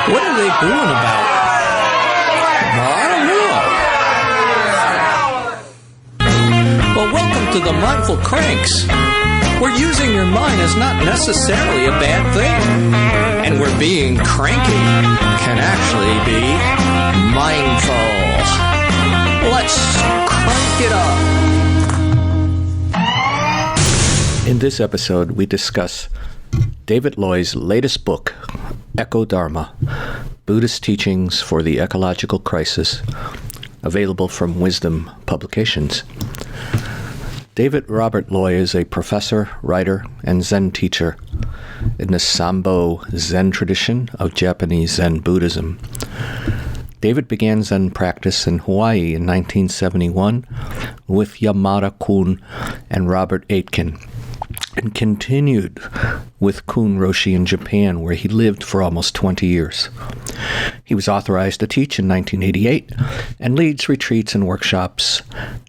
What are they booing about? Well, I don't know. Well, welcome to the Mindful Cranks, where using your mind is not necessarily a bad thing, and where being cranky can actually be mindful. Let's crank it up. In this episode, we discuss David Loy's latest book, EcoDharma, Buddhist Teachings for the Ecological Crisis, available from Wisdom Publications. David Robert Loy is a professor, writer, and Zen teacher in the Sanbo Zen tradition of Japanese Zen Buddhism. David began Zen practice in Hawaii in 1971 with Yamada Koun and Robert Aitken, and continued with Koun Roshi in Japan, where he lived for almost 20 years. He was authorized to teach in 1988 and leads retreats and workshops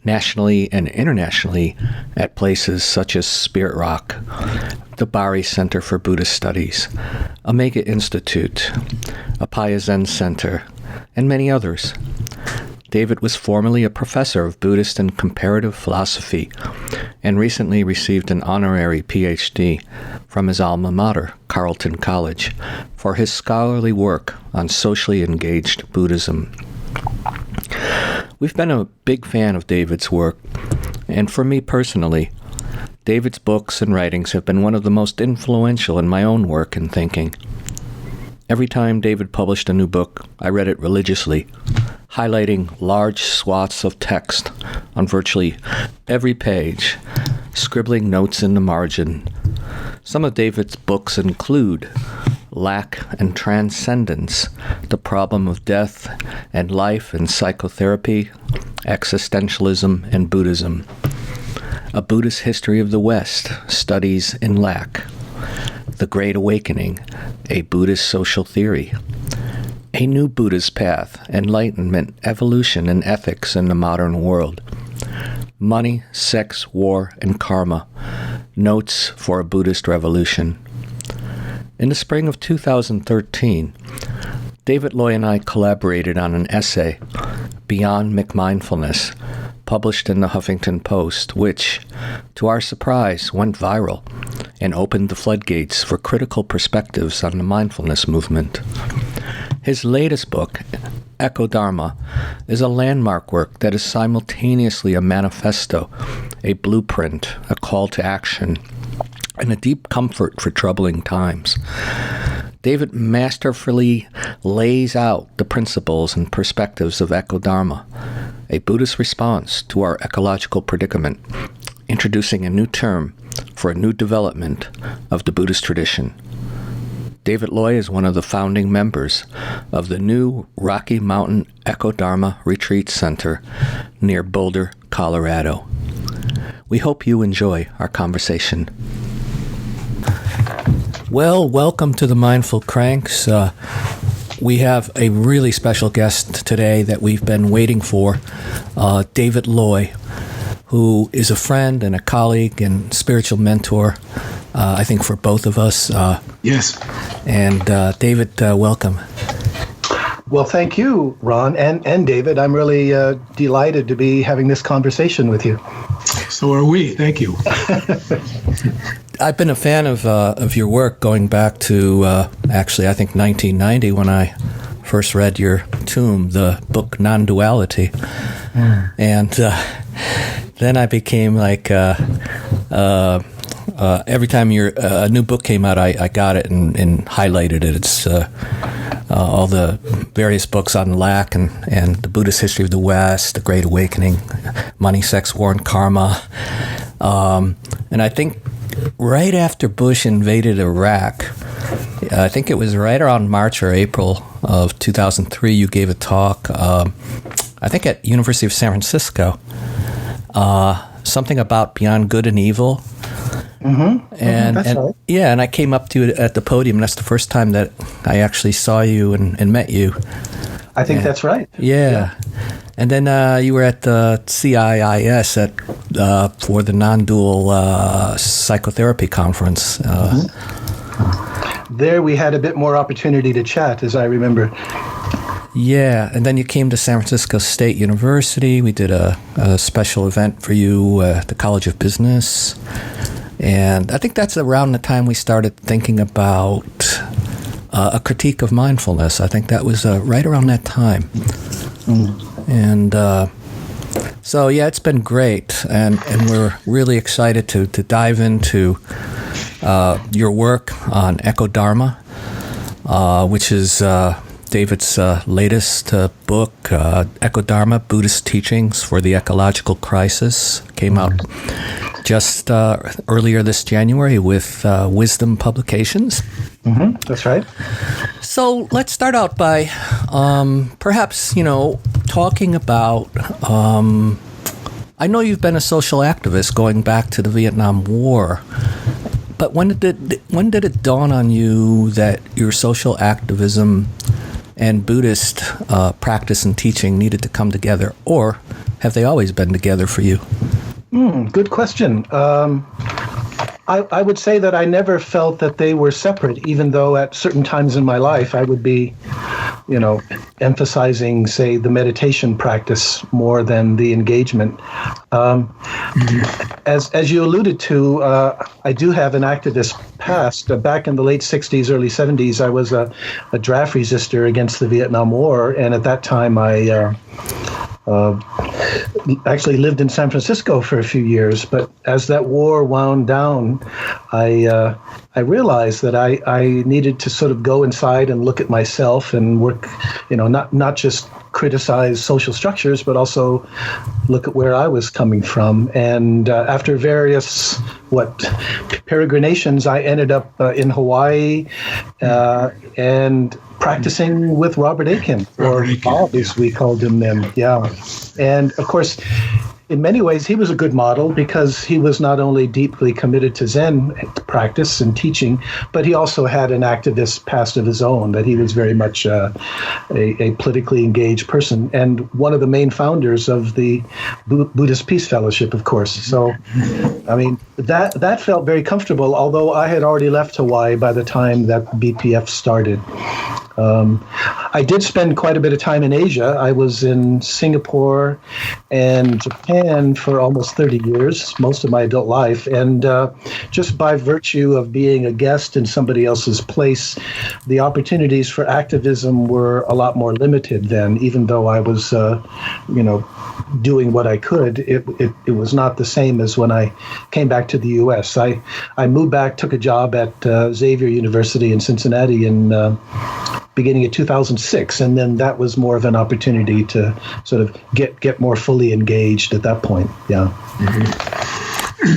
nationally and internationally at places such as Spirit Rock, the Barre Center for Buddhist Studies, Omega Institute, Upaya Zen Center, and many others. David was formerly a professor of Buddhist and comparative philosophy and recently received an honorary PhD from his alma mater, Carleton College, for his scholarly work on socially engaged Buddhism. We've been a big fan of David's work, and for me personally, David's books and writings have been one of the most influential in my own work and thinking. Every time David published a new book, I read it religiously, highlighting large swaths of text on virtually every page, scribbling notes in the margin. Some of David's books include Lack and Transcendence, The Problem of Death and Life in Psychotherapy, Existentialism and Buddhism, A Buddhist History of the West, Studies in Lack, The Great Awakening, A Buddhist Social Theory, A New Buddhist Path, Enlightenment, Evolution, and Ethics in the Modern World, Money, Sex, War, and Karma, Notes for a Buddhist Revolution. In the spring of 2013, David Loy and I collaborated on an essay, Beyond McMindfulness, published in the Huffington Post, which, to our surprise, went viral and opened the floodgates for critical perspectives on the mindfulness movement. His latest book, EcoDharma, is a landmark work that is simultaneously a manifesto, a blueprint, a call to action, and a deep comfort for troubling times. David masterfully lays out the principles and perspectives of EcoDharma, a Buddhist response to our ecological predicament, introducing a new term for a new development of the Buddhist tradition. David Loy is one of the founding members of the new Rocky Mountain EcoDharma Retreat Center near Boulder, Colorado. We hope you enjoy our conversation. Well, welcome to the Mindful Cranks. We have a really special guest today that we've been waiting for, David Loy, who is a friend and a colleague and spiritual mentor, I think, for both of us. Yes. And David, welcome. Well, thank you, Ron and David. I'm really delighted to be having this conversation with you. So are we. Thank you. I've been a fan of your work going back to, actually, I think 1990 when I first read your tome, the book Non-Duality. And then I became like, every time a new book came out, I got it and highlighted it. It's all the various books on lack and the Buddhist history of the West, The Great Awakening, Money, Sex, War, and Karma. And I think right after Bush invaded Iraq, I think it was right around March or April of 2003, you gave a talk, I think at University of San Francisco, something about beyond good and evil. That's right. Yeah, and I came up to you at the podium, and that's the first time that I actually saw you and met you. I think that's right. Yeah. And then you were at the CIIS for the non-dual psychotherapy conference. there we had a bit more opportunity to chat, as I remember. Yeah, and then you came to San Francisco State University. We did a special event for you at the College of Business. And I think that's around the time we started thinking about a critique of mindfulness. I think that was right around that time. And so, yeah, it's been great. And we're really excited to dive into your work on EcoDharma, which is David's latest book, EcoDharma, Buddhist Teachings for the Ecological Crisis, came out just earlier this January with Wisdom Publications. That's right. So let's start out by perhaps, talking about, I know you've been a social activist going back to the Vietnam War, but when did it dawn on you that your social activism and Buddhist practice and teaching needed to come together, or have they always been together for you? Good question. I would say that I never felt that they were separate, even though at certain times in my life I would be, emphasizing, say, the meditation practice more than the engagement. As you alluded to, I do have an activist past. Back in the late 60s, early 70s, I was a draft resistor against the Vietnam War, and at that time I actually lived in San Francisco for a few years. But as that war wound down, I realized that I needed to sort of go inside and look at myself and work, not just criticize social structures, but also look at where I was coming from. And after various peregrinations, I ended up in Hawaii and practicing with Robert Aitken, or Bob, as we called him then. Yeah. And of course, in many ways, he was a good model because he was not only deeply committed to Zen practice and teaching, but he also had an activist past of his own, that he was very much a politically engaged person, and one of the main founders of the Buddhist Peace Fellowship, of course. So, I mean, that felt very comfortable, although I had already left Hawaii by the time that BPF started. I did spend quite a bit of time in Asia. I was in Singapore and Japan for almost 30 years, most of my adult life. And just by virtue of being a guest in somebody else's place, the opportunities for activism were a lot more limited then, even though I was, doing what I could. It was not the same as when I came back to the U.S. I moved back, took a job at Xavier University in Cincinnati in beginning of 2006, and then that was more of an opportunity to sort of get more fully engaged at that point. Yeah.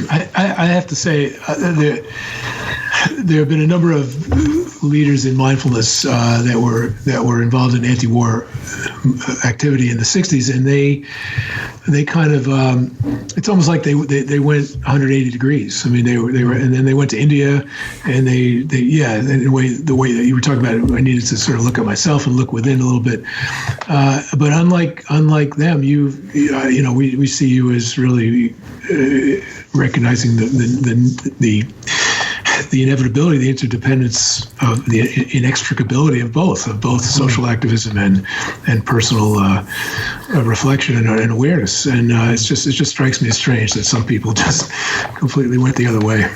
I have to say there have been a number of leaders in mindfulness that were involved in anti-war activity in the 60s, and they kind of it's almost like they went 180 degrees. I mean, they were, and then they went to India, and the way that you were talking about it, I needed to sort of look at myself and look within a little bit. But unlike them, we see you as really recognizing the inevitability, the interdependence of the inextricability of both social activism and personal reflection and awareness. And it just strikes me as strange that some people just completely went the other way.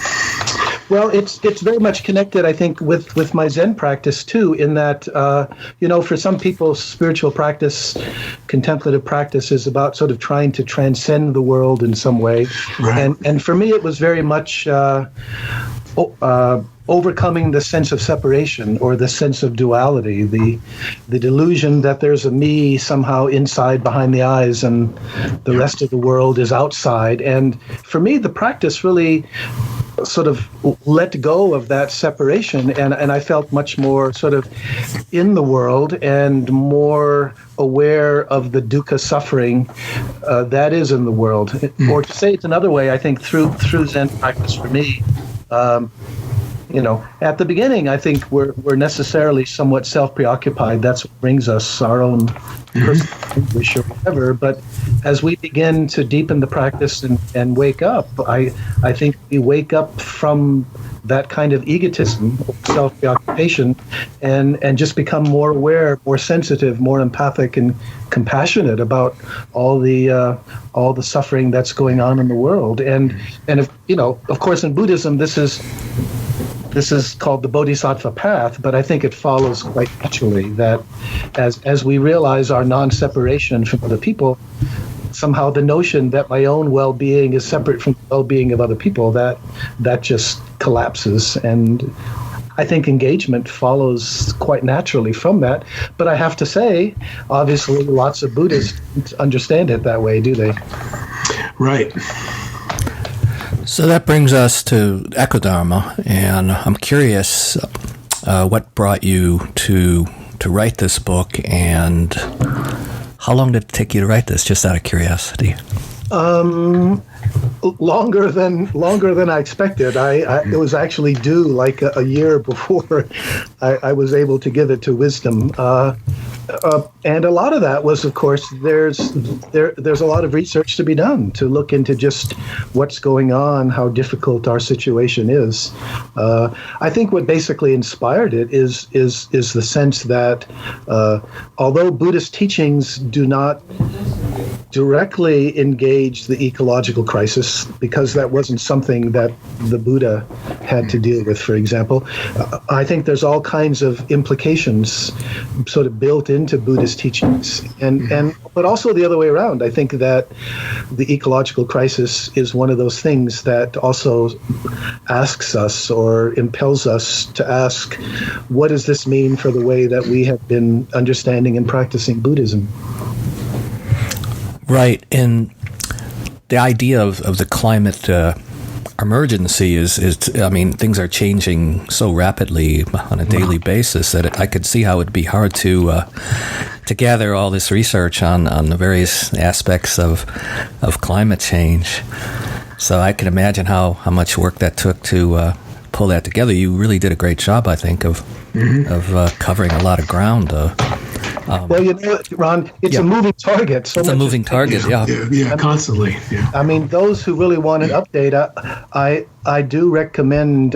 Well, it's very much connected, I think, with my Zen practice too, in that, for some people, spiritual practice, contemplative practice is about sort of trying to transcend the world in some way. Right. And for me, it was very much overcoming the sense of separation or the sense of duality, the delusion that there's a me somehow inside behind the eyes and the rest of the world is outside. And for me, the practice really sort of let go of that separation, and I felt much more sort of in the world and more aware of the dukkha suffering that is in the world. Or to say it another way, I think through Zen practice for me, at the beginning, I think we're necessarily somewhat self-preoccupied. That's what brings us our own personal wish or whatever. But as we begin to deepen the practice and wake up, I think we wake up from that kind of egotism, self-preoccupation, and just become more aware, more sensitive, more empathic, and compassionate about all the suffering that's going on in the world. And if, of course, in Buddhism, this is called the Bodhisattva path, but I think it follows quite naturally that as we realize our non-separation from other people, somehow the notion that my own well-being is separate from the well-being of other people, that just collapses. And I think engagement follows quite naturally from that. But I have to say, obviously, lots of Buddhists don't understand it that way, do they? Right. So that brings us to EcoDharma, and I'm curious what brought you to write this book, and how long did it take you to write this, just out of curiosity? Longer than I expected. It was actually due like a year before I was able to give it to Wisdom. And a lot of that was, of course, there's a lot of research to be done to look into just what's going on, how difficult our situation is. I think what basically inspired it is the sense that although Buddhist teachings do not directly engage the ecological crisis, because that wasn't something that the Buddha had to deal with, for example. I think there's all kinds of implications sort of built into Buddhist teachings, but also the other way around. I think that the ecological crisis is one of those things that also asks us or impels us to ask, what does this mean for the way that we have been understanding and practicing Buddhism? Right, and the idea of the climate emergency is things are changing so rapidly on a daily basis that I could see how it'd be hard to gather all this research on the various aspects of climate change. So I can imagine how much work that took to pull that together. You really did a great job, I think, of covering a lot of ground. Well, Ron, it's a moving target. So it's a moving target, yeah, constantly. Yeah. I mean, those who really want an update, I do recommend.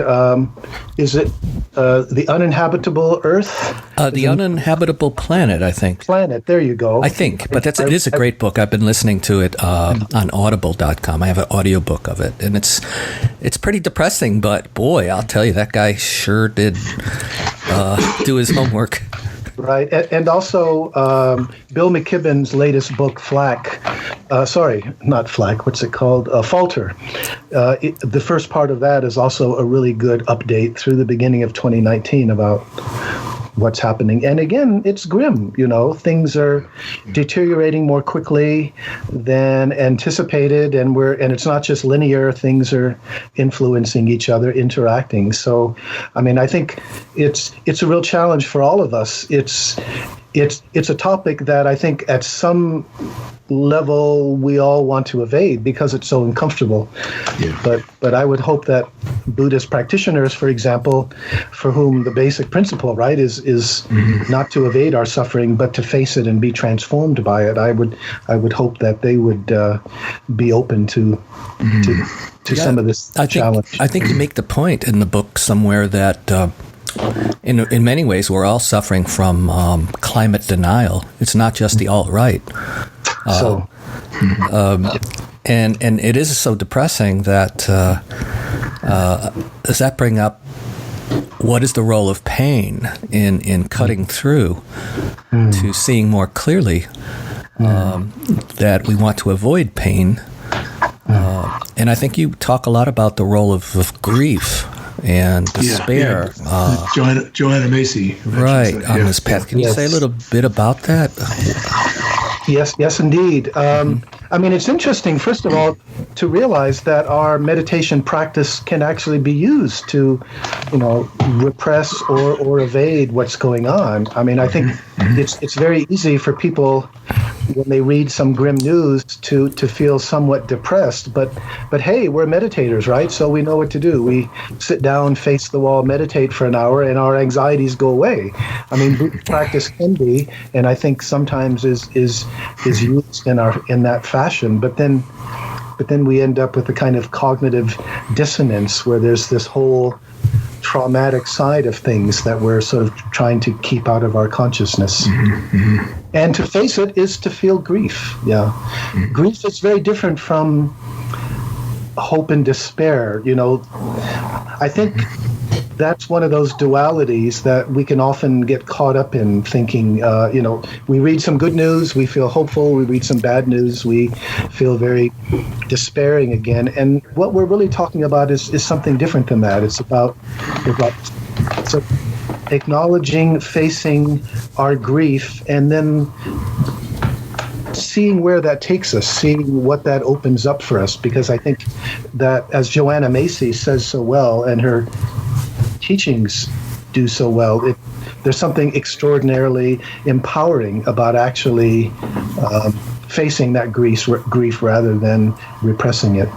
Is it the Uninhabitable Earth? The Uninhabitable Planet, I think. Planet. There you go. I think, but it is a great book. I've been listening to it on Audible.com. I have an audiobook of it, and it's pretty depressing. But boy, I'll tell you, that guy sure did do his homework. Right, and also Bill McKibben's latest book, Flack. Sorry, not Flack. What's it called? Falter. The first part of that is also a really good update through the beginning of 2019 about what's happening. And again, it's grim. Things are deteriorating more quickly than anticipated, and it's not just linear. Things are influencing each other, interacting. So, I think it's a real challenge for all of us. It's a topic that I think at some level we all want to evade because it's so uncomfortable. Yeah. But I would hope that Buddhist practitioners, for example, for whom the basic principle, right, is not to evade our suffering but to face it and be transformed by it. I would hope that they would be open to some of this challenge. I think you make the point in the book somewhere that in many ways we're all suffering from climate denial. It's not just the alt-right. And it is so depressing that does that bring up what is the role of pain in cutting through to seeing more clearly that we want to avoid pain. And I think you talk a lot about the role of grief and despair. Joanna Macy. Right, on this path. Can you say a little bit about that? Yes, indeed. It's interesting, first of all, to realize that our meditation practice can actually be used to, repress or evade what's going on. I think it's very easy for people, when they read some grim news to feel somewhat depressed. But hey, we're meditators, right? So we know what to do. We sit down, face the wall, meditate for an hour, and our anxieties go away. I mean, Buddhist practice can be, and I think sometimes is used in that fashion. But then we end up with a kind of cognitive dissonance where there's this whole traumatic side of things that we're sort of trying to keep out of our consciousness. And to face it is to feel grief. Yeah. Grief is very different from hope and despair. I think that's one of those dualities that we can often get caught up in, thinking, we read some good news, we feel hopeful, we read some bad news, we feel very despairing again. And what we're really talking about is something different than that. It's about acknowledging, facing our grief, and then seeing where that takes us, seeing what that opens up for us. Because I think that, as Joanna Macy says so well, and her teachings do so well, there's something extraordinarily empowering about actually facing that grief rather than repressing it.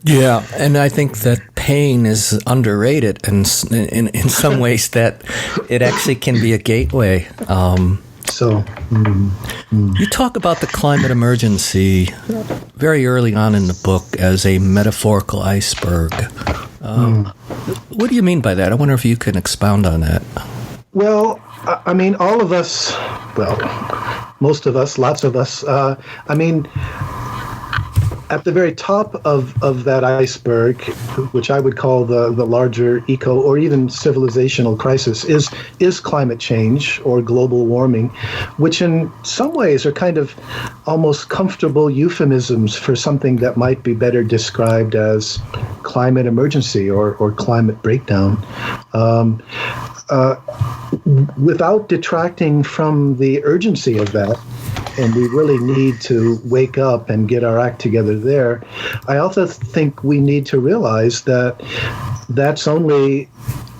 Yeah, and I think that pain is underrated, and in some ways that it actually can be a gateway. You talk about the climate emergency very early on in the book as a metaphorical iceberg. What do you mean by that? I wonder if you can expound on that. Well, I mean, all of us, most of us, lots of us, at the very top of that iceberg, which I would call the larger eco or even civilizational crisis, is climate change or global warming, which in some ways are kind of almost comfortable euphemisms for something that might be better described as climate emergency or climate breakdown. Without detracting from the urgency of that, and we really need to wake up and get our act together there, I also think we need to realize that that's only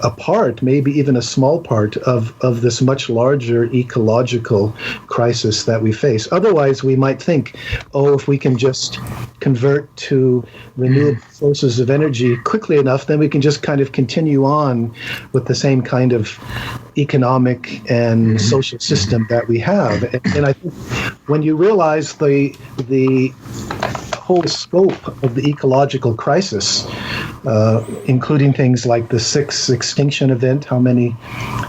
a part, maybe even a small part of this much larger ecological crisis that we face. Otherwise, we might think, if we can just convert to renewable sources of energy quickly enough, then we can just kind of continue on with the same kind of economic and social system that we have. And I think when you realize the whole scope of the ecological crisis, including things like the 6th extinction event, how many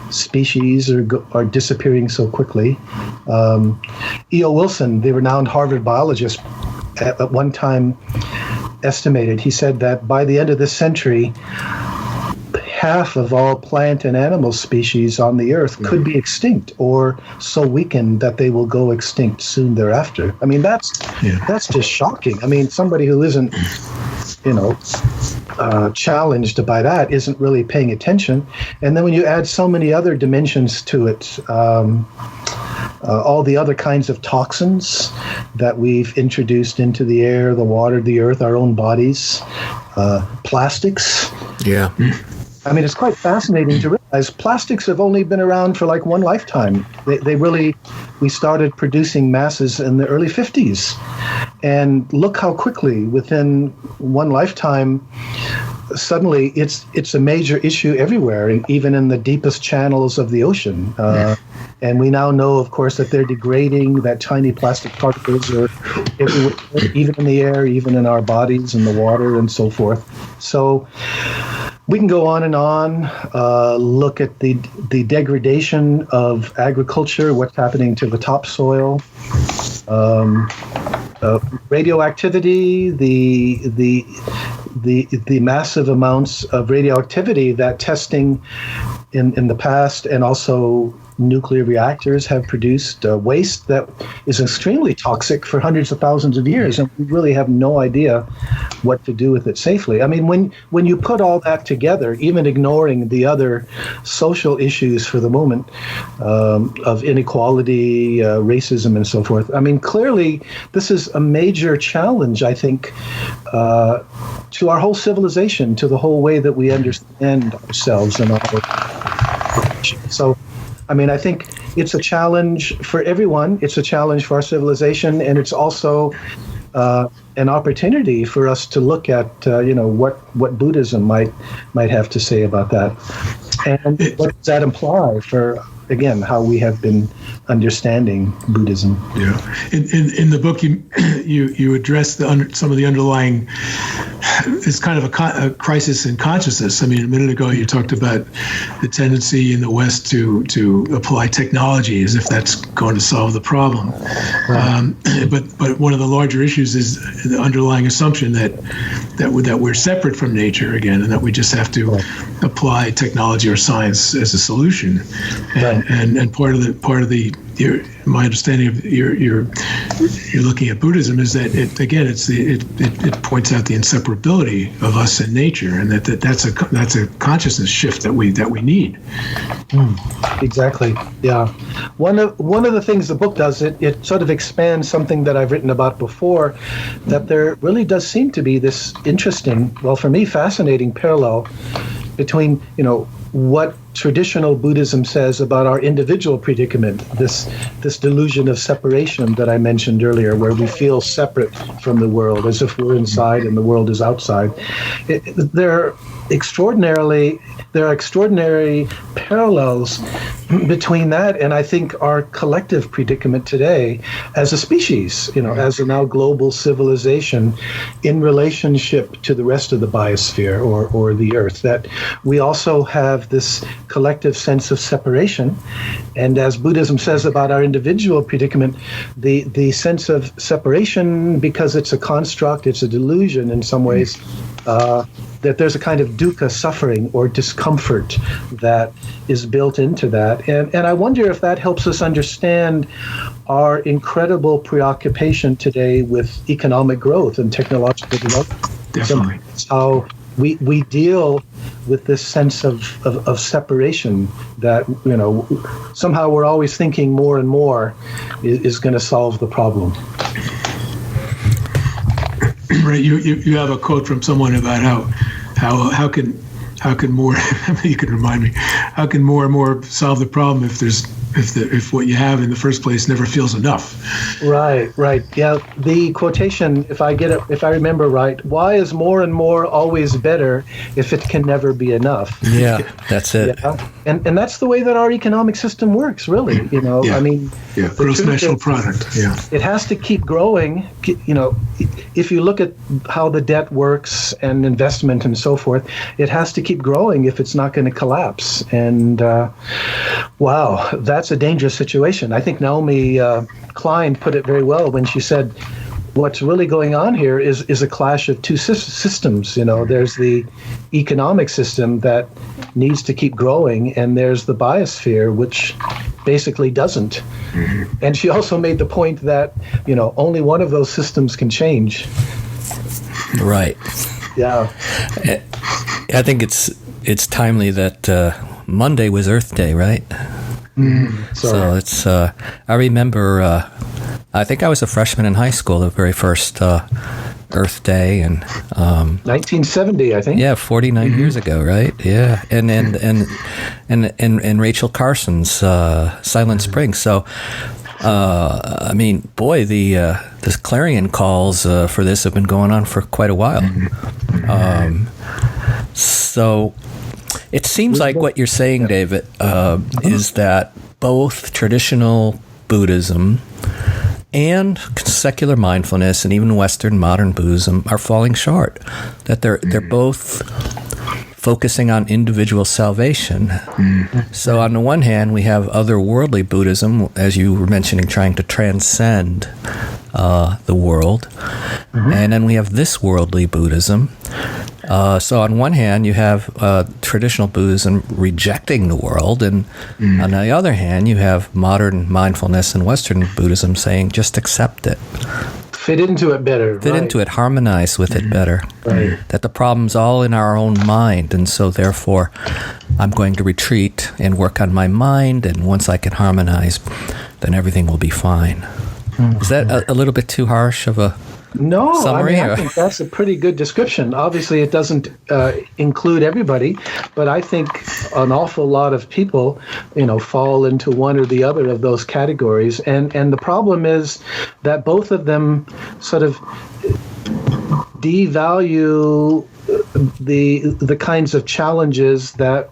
species are disappearing so quickly. E.O. Wilson, the renowned Harvard biologist, at one time estimated, he said that by the end of this century, half of all plant and animal species on the earth could be extinct or so weakened that they will go extinct soon thereafter. I mean, that's just shocking. I mean, somebody who isn't, challenged by that isn't really paying attention. And then when you add so many other dimensions to it, all the other kinds of toxins that we've introduced into the air, the water, the earth, our own bodies, plastics. Yeah. I mean, it's quite fascinating to realize plastics have only been around for like one lifetime. We started producing masses in the early 50s. And look how quickly, within one lifetime, suddenly it's a major issue everywhere, and even in the deepest channels of the ocean. And we now know, of course, that they're degrading, that tiny plastic particles are everywhere, even in the air, even in our bodies, in the water, and so forth. So we can go on and on, look at the degradation of agriculture, what's happening to the topsoil, radioactivity, the massive amounts of radioactivity that testing in the past and also nuclear reactors have produced, waste that is extremely toxic for hundreds of thousands of years, and we really have no idea what to do with it safely. I mean, when you put all that together, even ignoring the other social issues for the moment, of inequality, racism, and so forth, I mean, clearly this is a major challenge, I think, to our whole civilization, to the whole way that we understand ourselves and our So, I mean, I think it's a challenge for everyone. It's a challenge for our civilization, and it's also an opportunity for us to look at, what Buddhism might have to say about that, and what does that imply for, again, how we have been understanding Buddhism. Yeah, in the book you address some of the underlying. It's kind of a crisis in consciousness. I mean, a minute ago you talked about the tendency in the West to apply technology as if that's going to solve the problem. Right. But one of the larger issues is the underlying assumption that we're separate from nature again, and that we just have to apply technology or science as a solution. And part of my understanding of you're looking at Buddhism is that it points out the inseparability of us and nature, and that's a consciousness shift that we need. Exactly. Yeah. One of the things the book does, it sort of expands something that I've written about before, that there really does seem to be this interesting, well, for me, fascinating parallel between, what traditional Buddhism says about our individual predicament, this delusion of separation that I mentioned earlier, where we feel separate from the world, as if we're inside and the world is outside. There are extraordinary parallels between that and I think our collective predicament today as a species, as a now global civilization in relationship to the rest of the biosphere or the earth, that we also have this collective sense of separation. And as Buddhism says about our individual predicament, the sense of separation, because it's a construct, it's a delusion in some ways, that there's a kind of dukkha, suffering or discomfort that is built into that. And I wonder if that helps us understand our incredible preoccupation today with economic growth and technological development. Definitely. How we deal with this sense of separation that, somehow we're always thinking more and more is going to solve the problem. Right. You have a quote from someone about how can more you can remind me, how can more and more solve the problem if what you have in the first place never feels enough? Right. Yeah. The quotation, if I remember right, why is more and more always better if it can never be enough? Yeah, that's it. Yeah? And that's the way that our economic system works, really. Yeah. I mean, gross national product. Yeah. It has to keep growing. If you look at how the debt works and investment and so forth, it has to keep growing if it's not going to collapse. And wow, that's a dangerous situation. I think Naomi Klein put it very well when she said, what's really going on here is a clash of two systems. There's the economic system that needs to keep growing, and there's the biosphere, which basically doesn't. Mm-hmm. And she also made the point that, only one of those systems can change. Right. Yeah. I think it's timely that Monday was Earth Day, right? So it's, I remember, I think I was a freshman in high school, the very first Earth Day, and 1970, I think. Yeah, 49 years ago, right? Yeah, and Rachel Carson's Silent Spring. So, I mean, boy, the clarion calls for this have been going on for quite a while. So. It seems like what you're saying, David, is that both traditional Buddhism and secular mindfulness and even Western modern Buddhism are falling short. That they're both focusing on individual salvation. So on the one hand, we have otherworldly Buddhism, as you were mentioning, trying to transcend the world. And then we have this worldly Buddhism. So on one hand, you have traditional Buddhism rejecting the world, and on the other hand, you have modern mindfulness and Western Buddhism saying, just accept it. Fit into it better. Fit into it, harmonize with it better. Right. That the problem's all in our own mind, and so therefore, I'm going to retreat and work on my mind, and once I can harmonize, then everything will be fine. Is that a little bit too harsh of a summary? I think that's a pretty good description. Obviously, it doesn't include everybody, but I think an awful lot of people, fall into one or the other of those categories. And the problem is that both of them sort of devalue the kinds of challenges that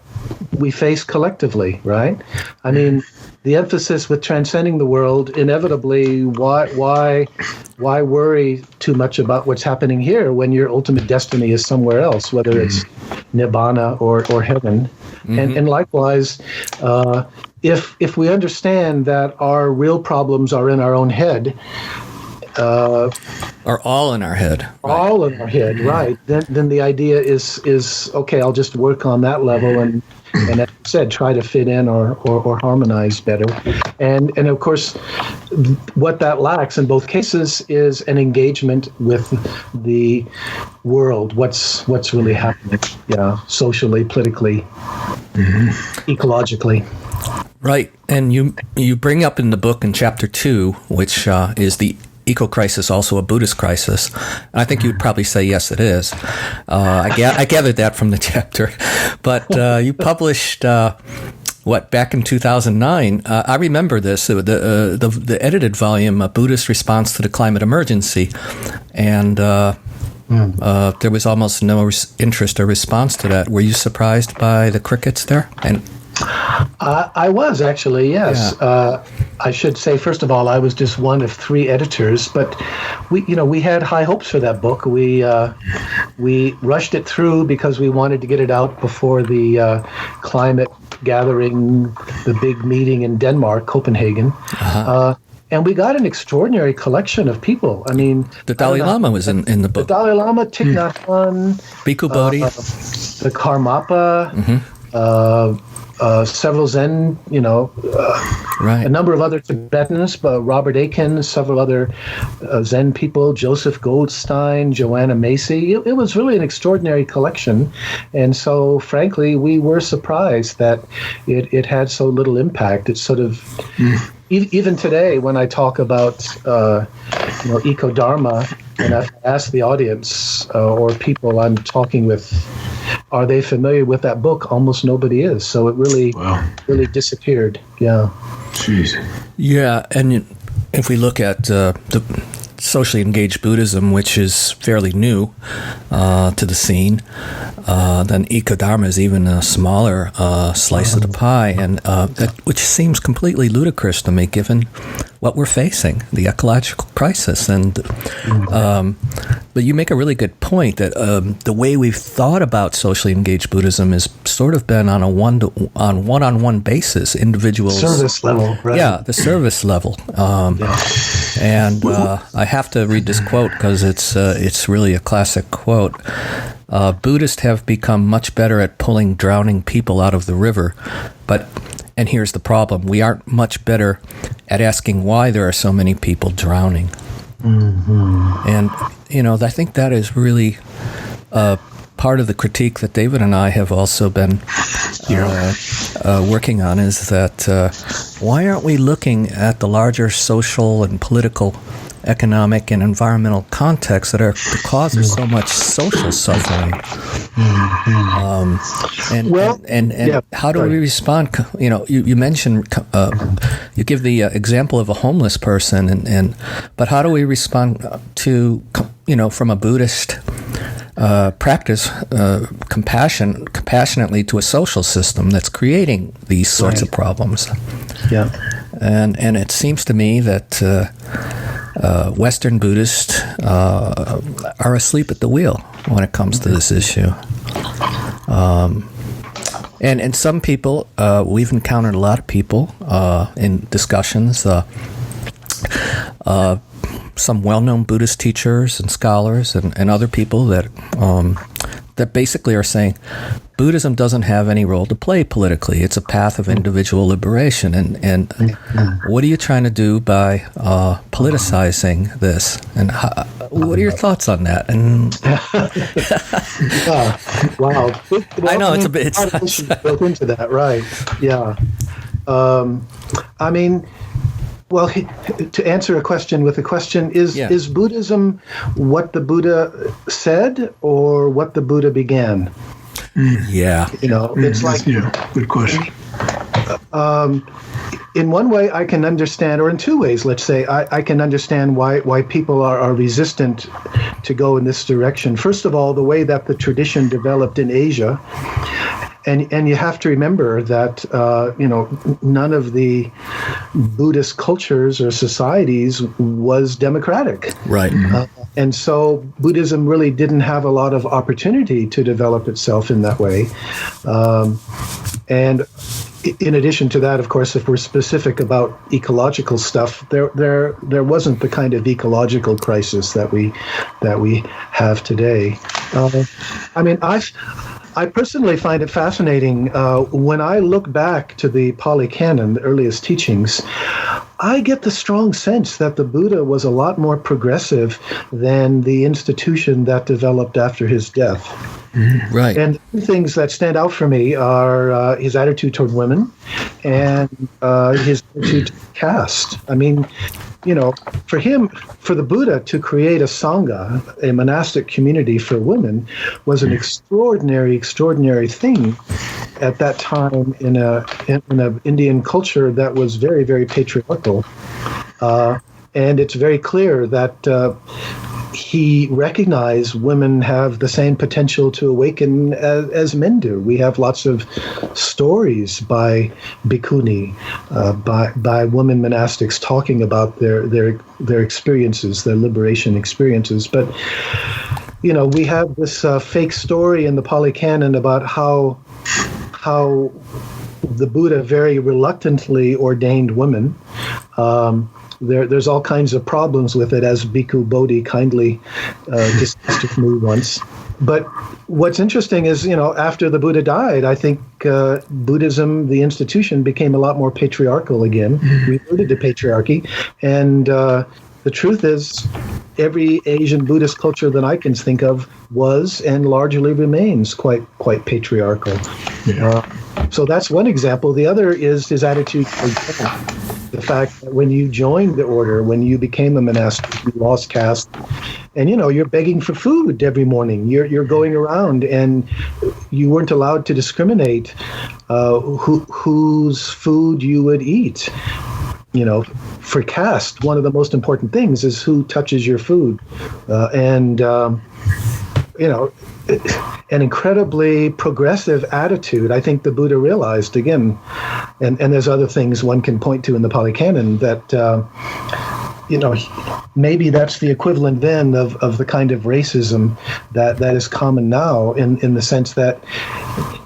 we face collectively, right? I mean, the emphasis with transcending the world, inevitably, why worry too much about what's happening here when your ultimate destiny is somewhere else, whether it's nibbana or heaven? Mm-hmm. And likewise, if we understand that our real problems are in our own head, are all in our head. All in our head, right? Then the idea is okay. I'll just work on that level and as I said, try to fit in or harmonize better. And of course, what that lacks in both cases is an engagement with the world. What's really happening? Socially, politically, ecologically. Right, and you bring up in the book in chapter 2, which is the eco-crisis also a Buddhist crisis? And I think you'd probably say yes, it is. I gathered that from the chapter. But you published, back in 2009? I remember this, the edited volume, A Buddhist Response to the Climate Emergency. And there was almost no interest or response to that. Were you surprised by the crickets there? And I was actually, yes. Yeah. I should say, first of all, I was just one of 3 editors, but we had high hopes for that book. We rushed it through because we wanted to get it out before the climate gathering, the big meeting in Denmark, Copenhagen. Uh-huh. And we got an extraordinary collection of people. I mean, the Dalai Lama was in the book. The Dalai Lama, Thich Nhat Hanh, Bhikkhu Bodhi, the Karmapa. Several Zen, a number of other Tibetans, Robert Aitken, several other Zen people, Joseph Goldstein, Joanna Macy. It was really an extraordinary collection. And so, frankly, we were surprised that it had so little impact. It's sort of, even today, when I talk about, EcoDharma, and I ask the audience or people I'm talking with, are they familiar with that book? Almost nobody is. So it really disappeared. Yeah. Jeez. Yeah, and if we look at the socially engaged Buddhism, which is fairly new to the scene, then EcoDharma is even a smaller slice of the pie, and which seems completely ludicrous to me, given what we're facing, the ecological crisis. And but you make a really good point that the way we've thought about socially engaged Buddhism has sort of been on a one-on-one basis, individuals. Service level, right? Yeah, the service level. And I have to read this quote because it's really a classic quote. Buddhists have become much better at pulling drowning people out of the river, and here's the problem: we aren't much better at asking why there are so many people drowning. Mm-hmm. And I think that is really part of the critique that David and I have also been working on, is that why aren't we looking at the larger social and political, economic and environmental contexts that are the cause of so much social suffering? How do we respond? You mentioned you give the example of a homeless person, but how do we respond to from a Buddhist practice compassionately to a social system that's creating these sorts of problems? Yeah, and it seems to me that Western Buddhists are asleep at the wheel when it comes to this issue. And some people, we've encountered a lot of people in discussions, some well-known Buddhist teachers and scholars and other people that basically are saying Buddhism doesn't have any role to play politically. It's a path of individual liberation. And what are you trying to do by politicizing this? And what are your thoughts on that? And wow. I know it's built into that, right? Yeah. Well, to answer a question with a question, is Buddhism what the Buddha said or what the Buddha began? Yeah. It's like, good question. In one way, I can understand, or in two ways, let's say, I can understand why people are resistant to go in this direction. First of all, the way that the tradition developed in Asia. And you have to remember that none of the Buddhist cultures or societies was democratic. Right. And so Buddhism really didn't have a lot of opportunity to develop itself in that way. And in addition to that, of course, if we're specific about ecological stuff, there wasn't the kind of ecological crisis that we have today. I personally find it fascinating when I look back to the Pali Canon, the earliest teachings. I get the strong sense that the Buddha was a lot more progressive than the institution that developed after his death. Right. And the things that stand out for me are his attitude toward women and his attitude to caste. I mean, for the Buddha to create a Sangha, a monastic community for women, was an extraordinary thing at that time in an Indian culture that was very, very patriarchal. And it's very clear that he recognized women have the same potential to awaken as men do. We have lots of stories by bhikkhuni, by women monastics talking about their experiences, their liberation experiences. But we have this fake story in the Pali Canon about how the Buddha very reluctantly ordained women. There's all kinds of problems with it, as Bhikkhu Bodhi kindly discussed with me once. But what's interesting is, after the Buddha died, I think Buddhism, the institution, became a lot more patriarchal again. We rooted to patriarchy. And the truth is, every Asian Buddhist culture that I can think of was and largely remains quite patriarchal. Yeah. So that's one example. The other is his attitude toward death. The fact that when you joined the order, when you became a monastic, you lost caste, and you're begging for food every morning. You're going around, and you weren't allowed to discriminate whose food you would eat. For caste, one of the most important things is who touches your food, an incredibly progressive attitude. I think the Buddha realized, again, and there's other things one can point to in the Pali Canon that, maybe that's the equivalent then of the kind of racism that is common now in the sense that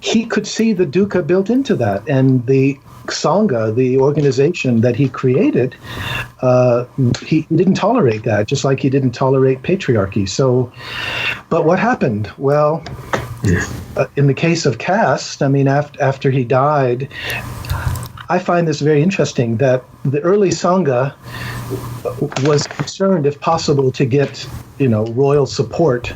he could see the dukkha built into that. And the Sangha, the organization that he created, he didn't tolerate that, just like he didn't tolerate patriarchy. So, but what happened? Well, in the case of caste, after he died, I find this very interesting that the early Sangha was concerned, if possible, to get royal support,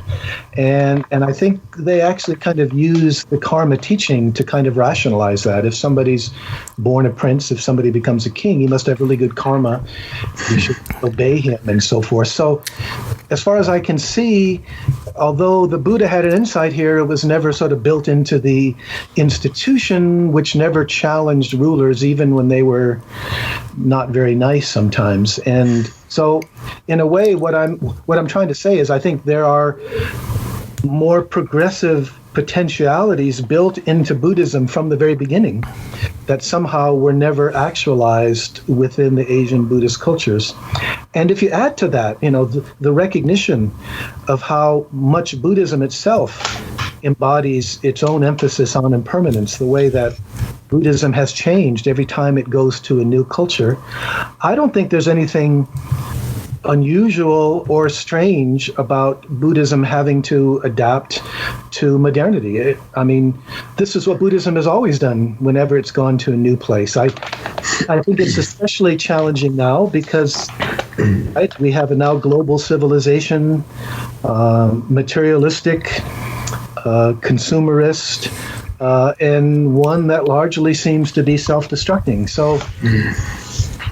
and I think they actually kind of use the karma teaching to kind of rationalize that. If somebody's born a prince, if somebody becomes a king, he must have really good karma. You should obey him and so forth. So, as far as I can see, although the Buddha had an insight here, it was never sort of built into the institution, which never challenged rulers, even when they were not very nice sometimes. And so, in a way, what I'm trying to say is I think there are more progressive potentialities built into Buddhism from the very beginning that somehow were never actualized within the Asian Buddhist cultures. And if you add to that, the recognition of how much Buddhism itself embodies its own emphasis on impermanence, the way that Buddhism has changed every time it goes to a new culture, I don't think there's anything unusual or strange about Buddhism having to adapt to modernity. This is what Buddhism has always done whenever it's gone to a new place. I think it's especially challenging now because we have a now global civilization, materialistic, consumerist, and one that largely seems to be self-destructing. So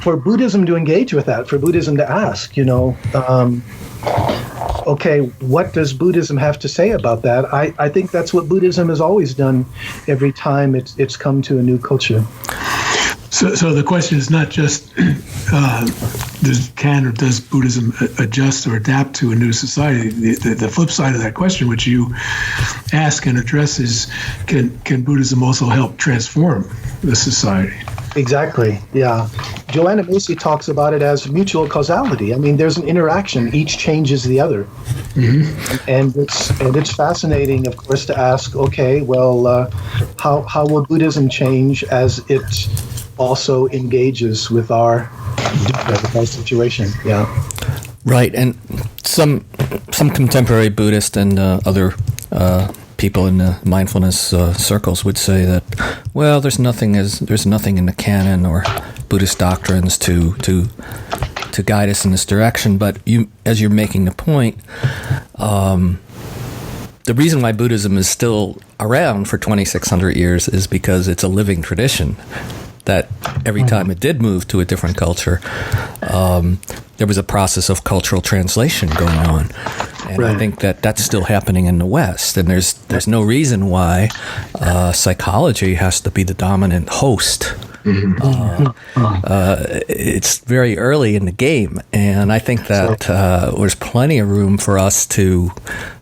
for Buddhism to engage with that, for Buddhism to ask, okay, what does Buddhism have to say about that? I think that's what Buddhism has always done every time it's come to a new culture. So the question is not just can or does Buddhism adjust or adapt to a new society? The flip side of that question, which you ask and address, is can Buddhism also help transform the society? Exactly. Yeah. Joanna Macy talks about it as mutual causality. I mean, there's an interaction. Each changes the other. Mm-hmm. And it's fascinating, of course, to ask, okay, well, how will Buddhism change as it also engages with our situation? Yeah. Right. And some contemporary Buddhist and other people in the mindfulness circles would say that, well, there's nothing in the canon or Buddhist doctrines to guide us in this direction. But as you're making the point, the reason why Buddhism is still around for 2,600 years is because it's a living tradition. That every time it did move to a different culture, there was a process of cultural translation going on. And right. I think that's still happening in the West. And there's no reason why psychology has to be the dominant host. It's very early in the game. And I think that there's plenty of room for us to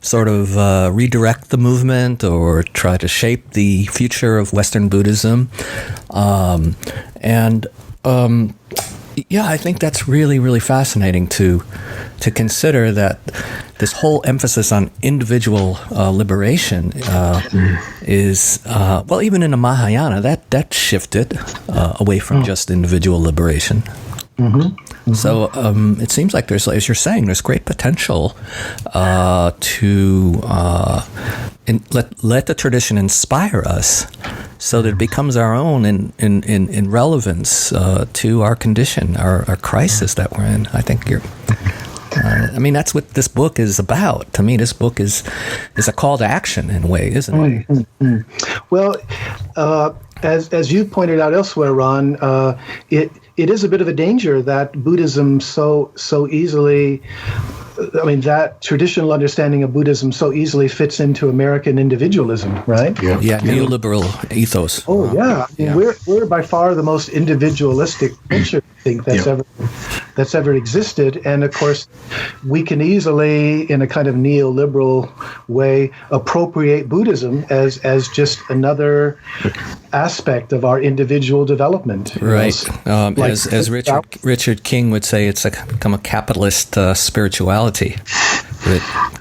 sort of redirect the movement or try to shape the future of Western Buddhism. Yeah, I think that's really, really fascinating to consider that this whole emphasis on individual liberation is, well, even in the Mahayana, that shifted away from just individual liberation. Mm-hmm. Mm-hmm. So it seems like there's, as you're saying, there's great potential to let the tradition inspire us so that it becomes our own in relevance to our condition, our crisis that we're in. I think you're... I mean, that's what this book is about. To me, this book is a call to action in a way, isn't it? Mm-hmm. Well, as you pointed out elsewhere, Ron, it is a bit of a danger that Buddhism so easily, I mean, that traditional understanding of Buddhism so easily fits into American individualism, right? Yeah, neoliberal ethos. Oh, yeah. I mean, we're by far the most individualistic culture, I think, that's ever existed. And of course, we can easily, in a kind of neoliberal way, appropriate Buddhism as just another aspect of our individual development. Right. As Richard King would say, it's become a capitalist spirituality.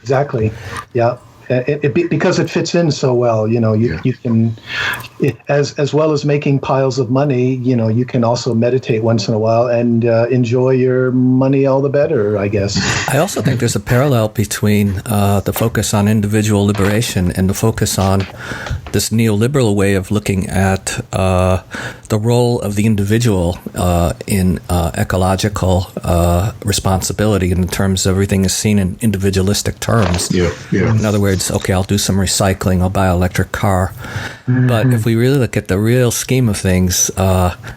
Exactly. Yeah. Because it fits in so well, you can, as well as making piles of money, you can also meditate once in a while and enjoy your money all the better, I guess. I also think there's a parallel between the focus on individual liberation and the focus on this neoliberal way of looking at the role of the individual in ecological responsibility in terms of everything is seen in individualistic terms. Yeah. In other words, okay, I'll do some recycling, I'll buy an electric car. Mm-hmm. But if we really look at the real scheme of things,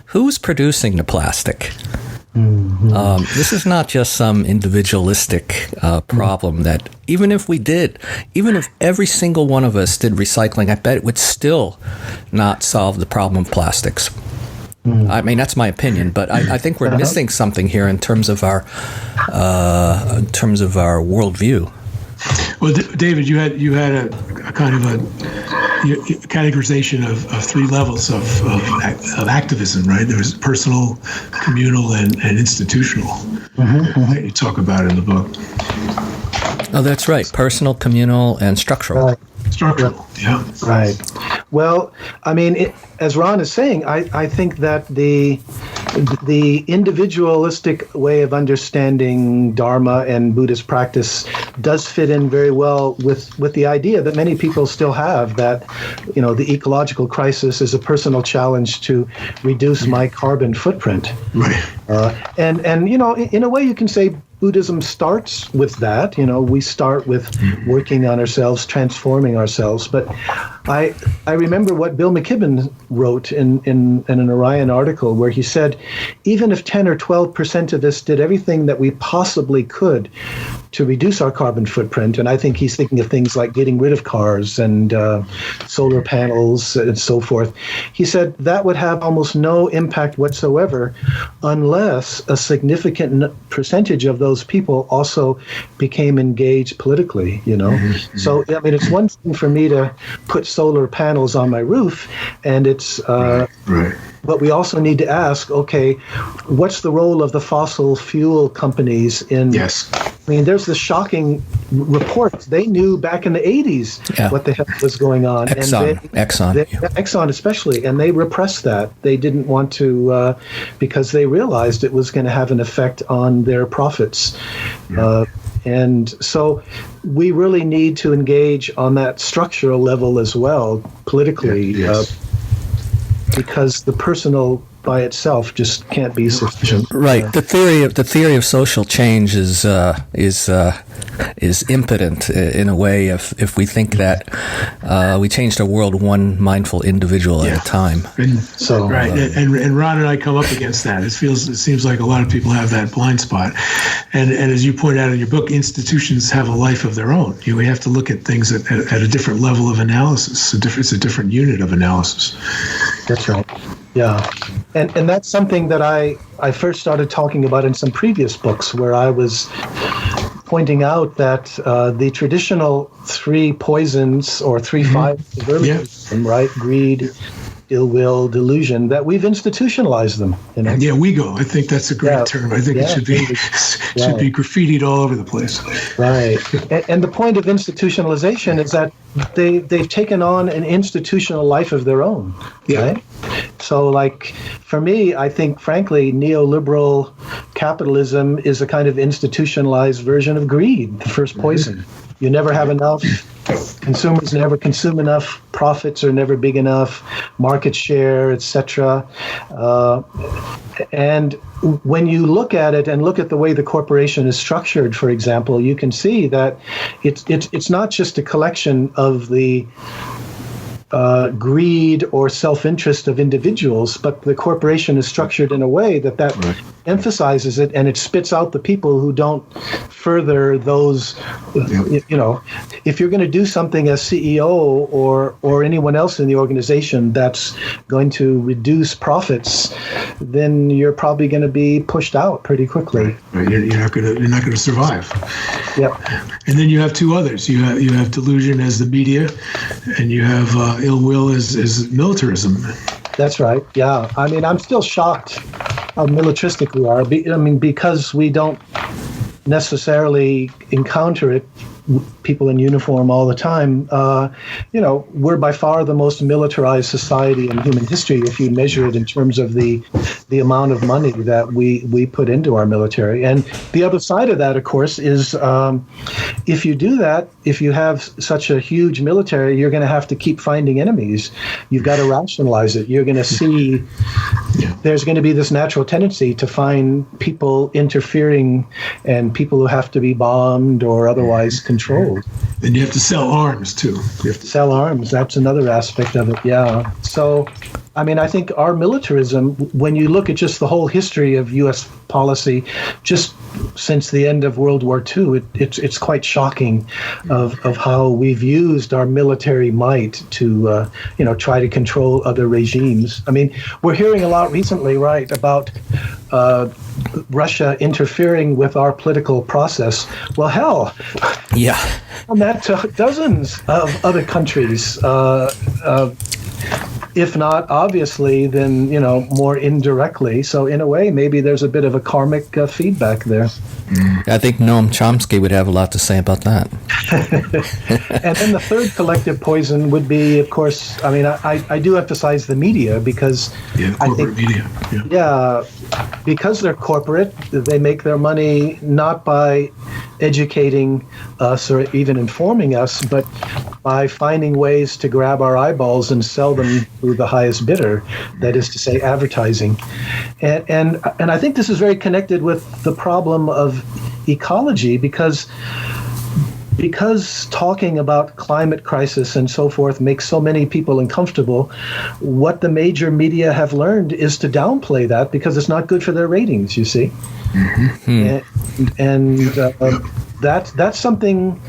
who's producing the plastic? Mm-hmm. This is not just some individualistic problem that even if every single one of us did recycling, I bet it would still not solve the problem of plastics. Mm-hmm. I mean, that's my opinion, but I think we're missing something here in terms of our worldview. Well, David, you had a kind of a categorization of three levels of activism, right? There was personal, communal, and institutional. Mm-hmm. That you talk about in the book. Oh, that's right. Personal, communal, and structural. Right. Structural, yeah. Right. Well, I mean, as Ron is saying, I think that the individualistic way of understanding Dharma and Buddhist practice does fit in very well with the idea that many people still have that, the ecological crisis is a personal challenge to reduce my carbon footprint. Right. And in a way you can say Buddhism starts with that. We start with working on ourselves, transforming ourselves. But I remember what Bill McKibben wrote in an Orion article where he said, even if 10 or 12% of us did everything that we possibly could to reduce our carbon footprint, and I think he's thinking of things like getting rid of cars and solar panels and so forth, he said that would have almost no impact whatsoever unless a significant percentage of those people also became engaged politically, So, I mean, it's one thing for me to put solar panels on my roof, and it's right. But we also need to ask, okay, what's the role of the fossil fuel companies in? Yes. I mean, there's the shocking reports. They knew back in the 80s what the hell was going on. Exxon especially, and they repressed that. They didn't want to, because they realized it was going to have an effect on their profits. Yeah. And so we really need to engage on that structural level as well, politically. Yes. Because the personal by itself just can't be sufficient. Right. The theory of social change is impotent in a way if we think that we change the world one mindful individual at a time. And Ron and I come up against that. It seems like a lot of people have that blind spot. And as you point out in your book, institutions have a life of their own. We have to look at things at a different level of analysis. It's a different unit of analysis. That's right. Yeah. And that's something that I first started talking about in some previous books, where I was pointing out that the traditional three poisons or three fibers of early Buddhism, right? Greed, ill will, delusion, that we've institutionalized them. Yeah, WeGo. I think that's a great term. I think it should be graffitied all over the place. Right. And the point of institutionalization is that they've taken on an institutional life of their own. Yeah. Right? So, like, for me, I think, frankly, neoliberal capitalism is a kind of institutionalized version of greed, the first poison. You never have enough. Consumers never consume enough. Profits are never big enough. Market share, etc. And when you look at it and look at the way the corporation is structured, for example, you can see that it's not just a collection of the greed or self-interest of individuals, but the corporation is structured in a way that emphasizes it, and it spits out the people who don't further those. If you're going to do something as CEO or anyone else in the organization that's going to reduce profits, then you're probably going to be pushed out pretty quickly. Right. You're not going to survive. Yep. And then you have two others. You have delusion as the media, and you have ill will as militarism. That's right. Yeah. I mean, I'm still shocked how militaristic we are. Because we don't necessarily encounter it, people in uniform all the time. We're by far the most militarized society in human history if you measure it in terms of the amount of money that we put into our military. And the other side of that, of course, is if you do that, if you have such a huge military, you're going to have to keep finding enemies. You've got to rationalize it. You're going to see there's going to be this natural tendency to find people interfering and people who have to be bombed or otherwise controlled. Then you have to sell arms, too. You have to sell arms. That's another aspect of it, yeah. So, I think our militarism, when you look at just the whole history of U.S. policy, just since the end of World War II, it's quite shocking of how we've used our military might to, try to control other regimes. We're hearing a lot recently, right, about Russia interfering with our political process. Well, hell, and that took dozens of other countries, if not obviously, then, more indirectly. So in a way, maybe there's a bit of a karmic feedback there. I think Noam Chomsky would have a lot to say about that. And then the third collective poison would be, of course, I do emphasize the media because corporate media. Because they're corporate, they make their money not by educating us or even informing us, but by finding ways to grab our eyeballs and sell them to the highest bidder, that is to say, advertising. And I think this is very connected with the problem of ecology, because talking about climate crisis and so forth makes so many people uncomfortable. What the major media have learned is to downplay that because it's not good for their ratings, you see. That's something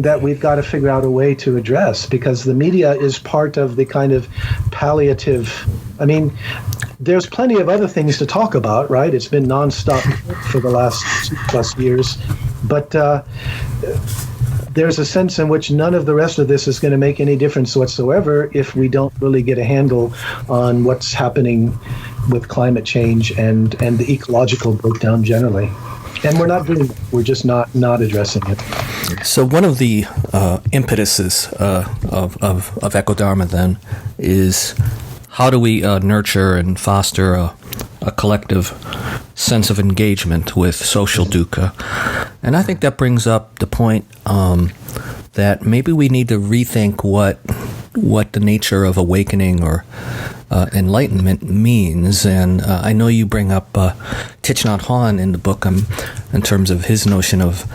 that we've got to figure out a way to address, because the media is part of the kind of palliative. I mean, there's plenty of other things to talk about, right? It's been nonstop for the last 2+ years, but there's a sense in which none of the rest of this is going to make any difference whatsoever if we don't really get a handle on what's happening with climate change and the ecological breakdown generally. And we're not doing it. We're just not addressing it. So one of the impetuses of EcoDharma then is, how do we nurture and foster a collective sense of engagement with social dukkha? And I think that brings up the point that maybe we need to rethink what the nature of awakening or enlightenment means. And I know you bring up Thich Nhat Hanh in the book in terms of his notion of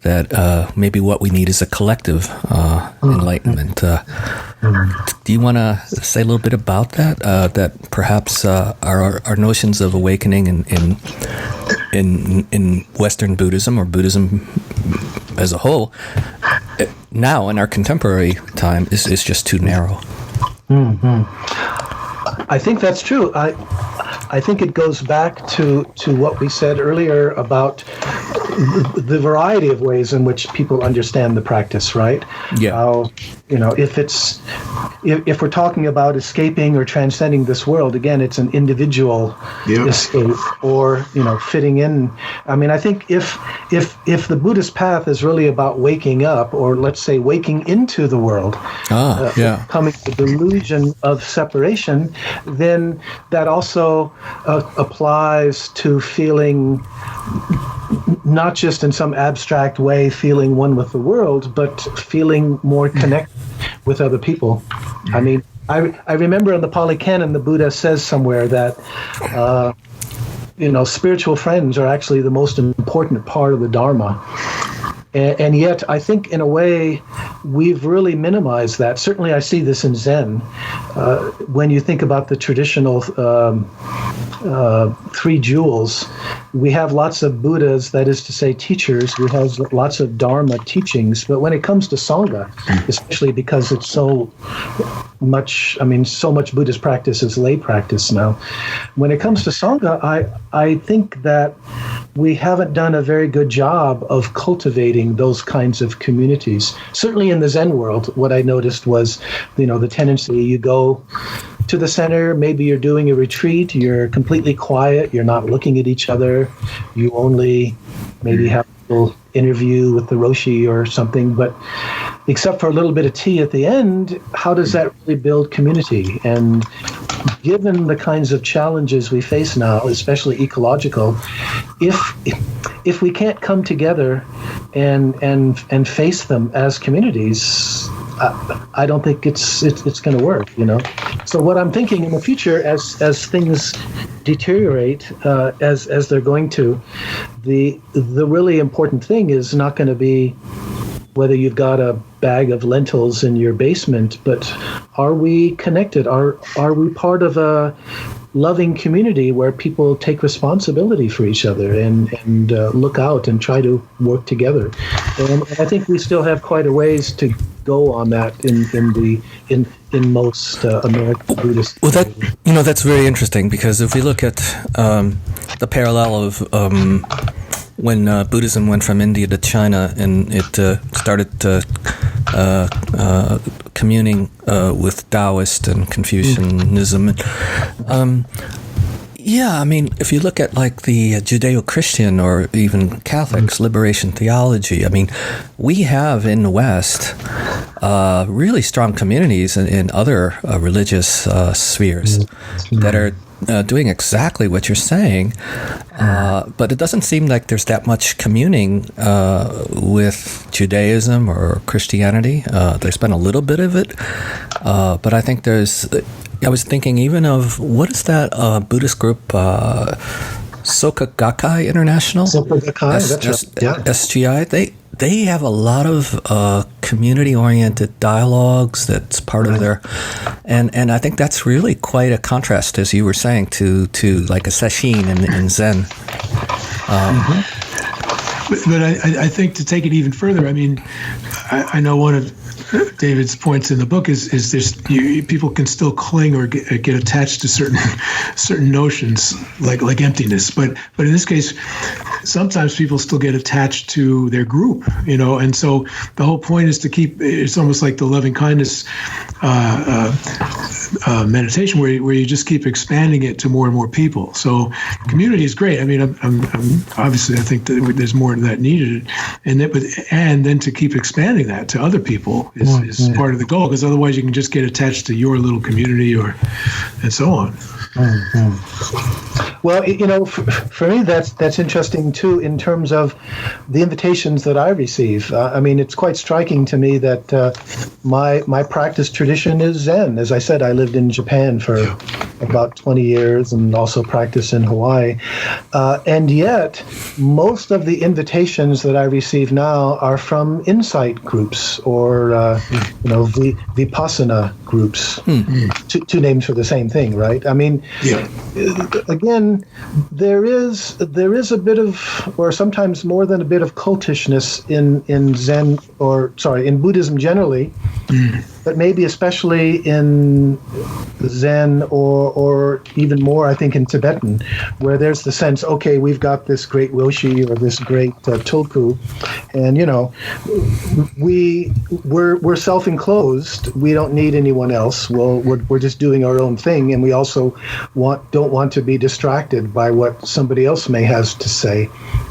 that maybe what we need is a collective enlightenment. Do you want to say a little bit about that? That perhaps our notions of awakening in Western Buddhism, or Buddhism as a whole, now in our contemporary time is just too narrow. I think that's true. I think it goes back to what we said earlier about the variety of ways in which people understand the practice, right? Yeah. How, if we're talking about escaping or transcending this world, again, it's an individual escape, or fitting in. I mean, I think if the Buddhist path is really about waking up, or let's say waking into the world, coming to the delusion of separation, then that also applies to feeling, not just in some abstract way feeling one with the world, but feeling more connected with other people. I mean, I remember in the Pali Canon, the Buddha says somewhere that spiritual friends are actually the most important part of the Dharma. And yet, I think in a way, we've really minimized that. Certainly, I see this in Zen. When you think about the traditional 3 jewels, we have lots of Buddhas, that is to say teachers. We have lots of Dharma teachings. But when it comes to Sangha, especially because it's so much Buddhist practice is lay practice now. When it comes to Sangha, I think that we haven't done a very good job of cultivating those kinds of communities. Certainly in the Zen world, what I noticed was, the tendency, you go to the center, maybe you're doing a retreat, you're completely quiet, you're not looking at each other, you only maybe have a little interview with the Roshi or something, but except for a little bit of tea at the end, how does that really build community? And given the kinds of challenges we face now, especially ecological, if we can't come together and face them as communities, I don't think it's going to work. So what I'm thinking in the future, as things deteriorate, as they're going to, the really important thing is not going to be whether you've got a bag of lentils in your basement, but are we connected? Are we part of a loving community where people take responsibility for each other and look out and try to work together? And I think we still have quite a ways to go on that in most American Buddhist. Well, that's very interesting, because if we look at the parallel of when Buddhism went from India to China, and it started communing with Taoist and Confucianism. If you look at like the Judeo-Christian or even Catholics, liberation theology, we have in the West really strong communities in other religious spheres that are doing exactly what you're saying, but it doesn't seem like there's that much communing with Judaism or Christianity. There's been a little bit of it, but I think I was thinking even of, what is that Buddhist group Soka Gakkai International. Soka Gakkai, that's right. Yeah. SGI. They have a lot of community-oriented dialogues that's part of their, and I think that's really quite a contrast, as you were saying, to like a sesshin in Zen. But I think to take it even further, I mean, I know one of David's points in the book is this: people can still cling or get attached to certain notions like emptiness, but in this case, sometimes people still get attached to their group, and so the whole point is to keep. It's almost like the loving kindness meditation, where you just keep expanding it to more and more people. So community is great. I mean, I'm obviously I think that there's more of that needed, and then to keep expanding that to other people is part of the goal, because otherwise you can just get attached to your little community and so on. Well, for me, that's interesting too, in terms of the invitations that I receive. I mean, it's quite striking to me that my practice tradition is Zen. As I said, I lived in Japan for about 20 years and also practiced in Hawaii. And yet, most of the invitations that I receive now are from insight groups or, Vipassana groups. Two names for the same thing, right? I mean, again, there is a bit of, or sometimes more than a bit of cultishness in Zen, in Buddhism generally, but maybe especially in Zen or even more, I think, in Tibetan, where there's the sense, okay, we've got this great Roshi or this great Tulku, and we're self-enclosed. We don't need anyone else. We're just doing our own thing, and we also don't want to be distracted by what somebody else may have to say.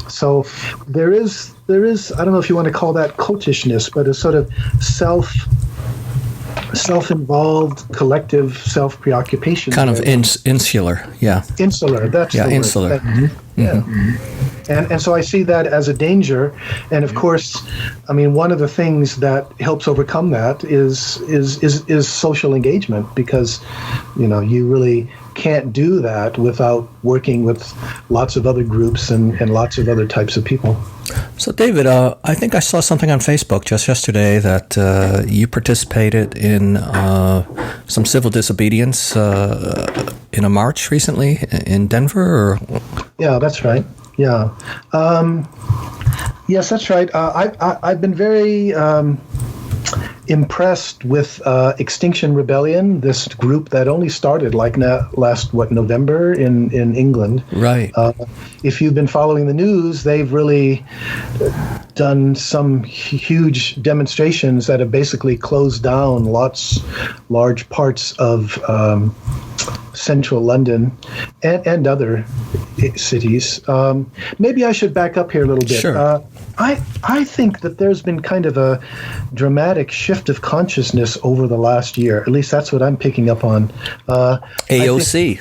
So there is I don't know if you want to call that cultishness, but a sort of self-involved, collective self-preoccupation. Kind of insular, yeah. Insular, that's the word. Insular. And so I see that as a danger. And of course, I mean, one of the things that helps overcome that is social engagement, because, you really can't do that without working with lots of other groups and lots of other types of people. So, David, I think I saw something on Facebook just yesterday that you participated in some civil disobedience in a march recently in Denver, or? Yeah, that's right. Yeah. Yes, that's right. I've been very impressed with Extinction Rebellion, this group that only started last November in England. Right. If you've been following the news, they've really done some huge demonstrations that have basically closed down large parts of central London and other cities. Maybe I should back up here a little bit. Sure. I think that there's been kind of a dramatic shift of consciousness over the last year. At least that's what I'm picking up on. AOC.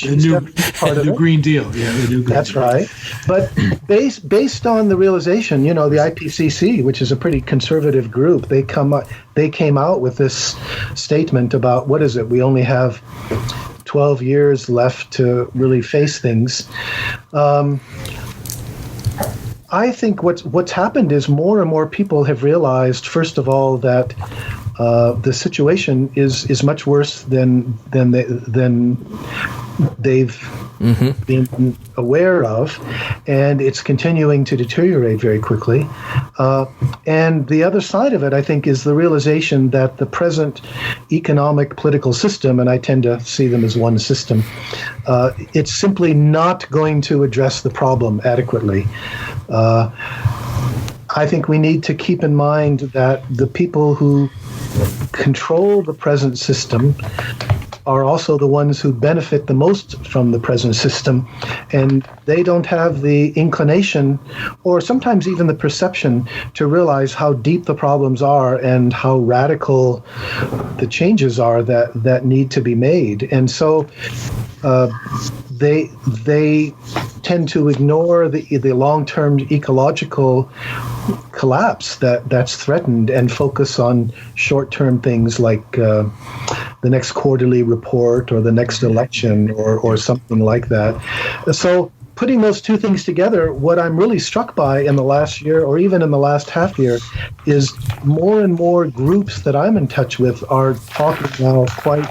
The new Green Deal. Yeah, the new Green That's Deal. right. But based on the realization, the IPCC, which is a pretty conservative group, they came out with this statement about, what is it? We only have 12 years left to really face things. I think what's happened is more and more people have realized, first of all, that the situation is much worse than they've been aware of, and it's continuing to deteriorate very quickly. And the other side of it, I think, is the realization that the present economic political system, and I tend to see them as one system, it's simply not going to address the problem adequately. I think we need to keep in mind that the people who control the present system are also the ones who benefit the most from the present system, and they don't have the inclination or sometimes even the perception to realize how deep the problems are and how radical the changes are that need to be made. And so they tend to ignore the long-term ecological collapse that's threatened and focus on short-term things like the next quarterly report or the next election or something like that. So putting those two things together, what I'm really struck by in the last year or even in the last half year is more and more groups that I'm in touch with are talking now quite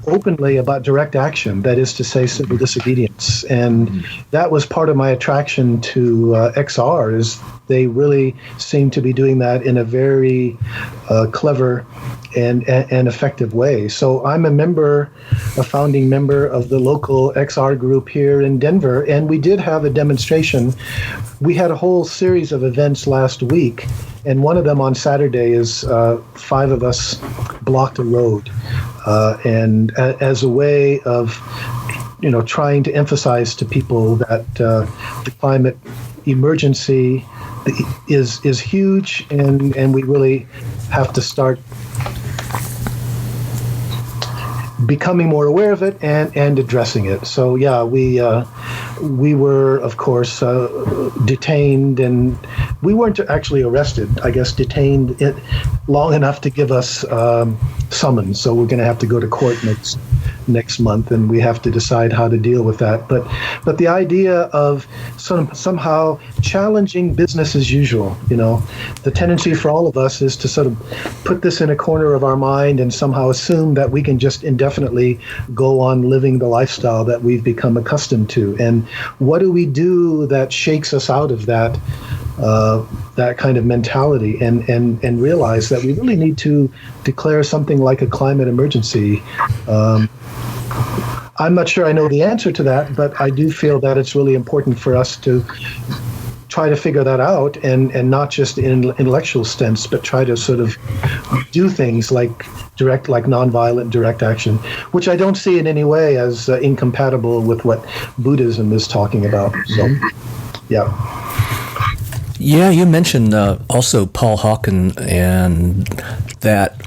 openly about direct action, that is to say, civil disobedience. And that was part of my attraction to XR, is they really seem to be doing that in a very clever and effective way. So I'm a founding member of the local XR group here in Denver, and we did have a demonstration. We had a whole series of events last week, and one of them on Saturday is 5 of us blocked a road, and as a way of trying to emphasize to people that the climate emergency is huge, and we really have to start becoming more aware of it and addressing it. So yeah, we were, of course, detained, and we weren't actually arrested. I guess detained long enough to give us summons. So we're going to have to go to court next month, and we have to decide how to deal with that. But the idea of somehow challenging business as usual, the tendency for all of us is to sort of put this in a corner of our mind and somehow assume that we can just indefinitely go on living the lifestyle that we've become accustomed to. And what do we do that shakes us out of that kind of mentality and realize that we really need to declare something like a climate emergency? I'm not sure I know the answer to that, but I do feel that it's really important for us to try to figure that out, and not just in intellectual sense, but try to sort of do things like nonviolent direct action, which I don't see in any way as incompatible with what Buddhism is talking about. So, yeah. Yeah, you mentioned also Paul Hawken, and that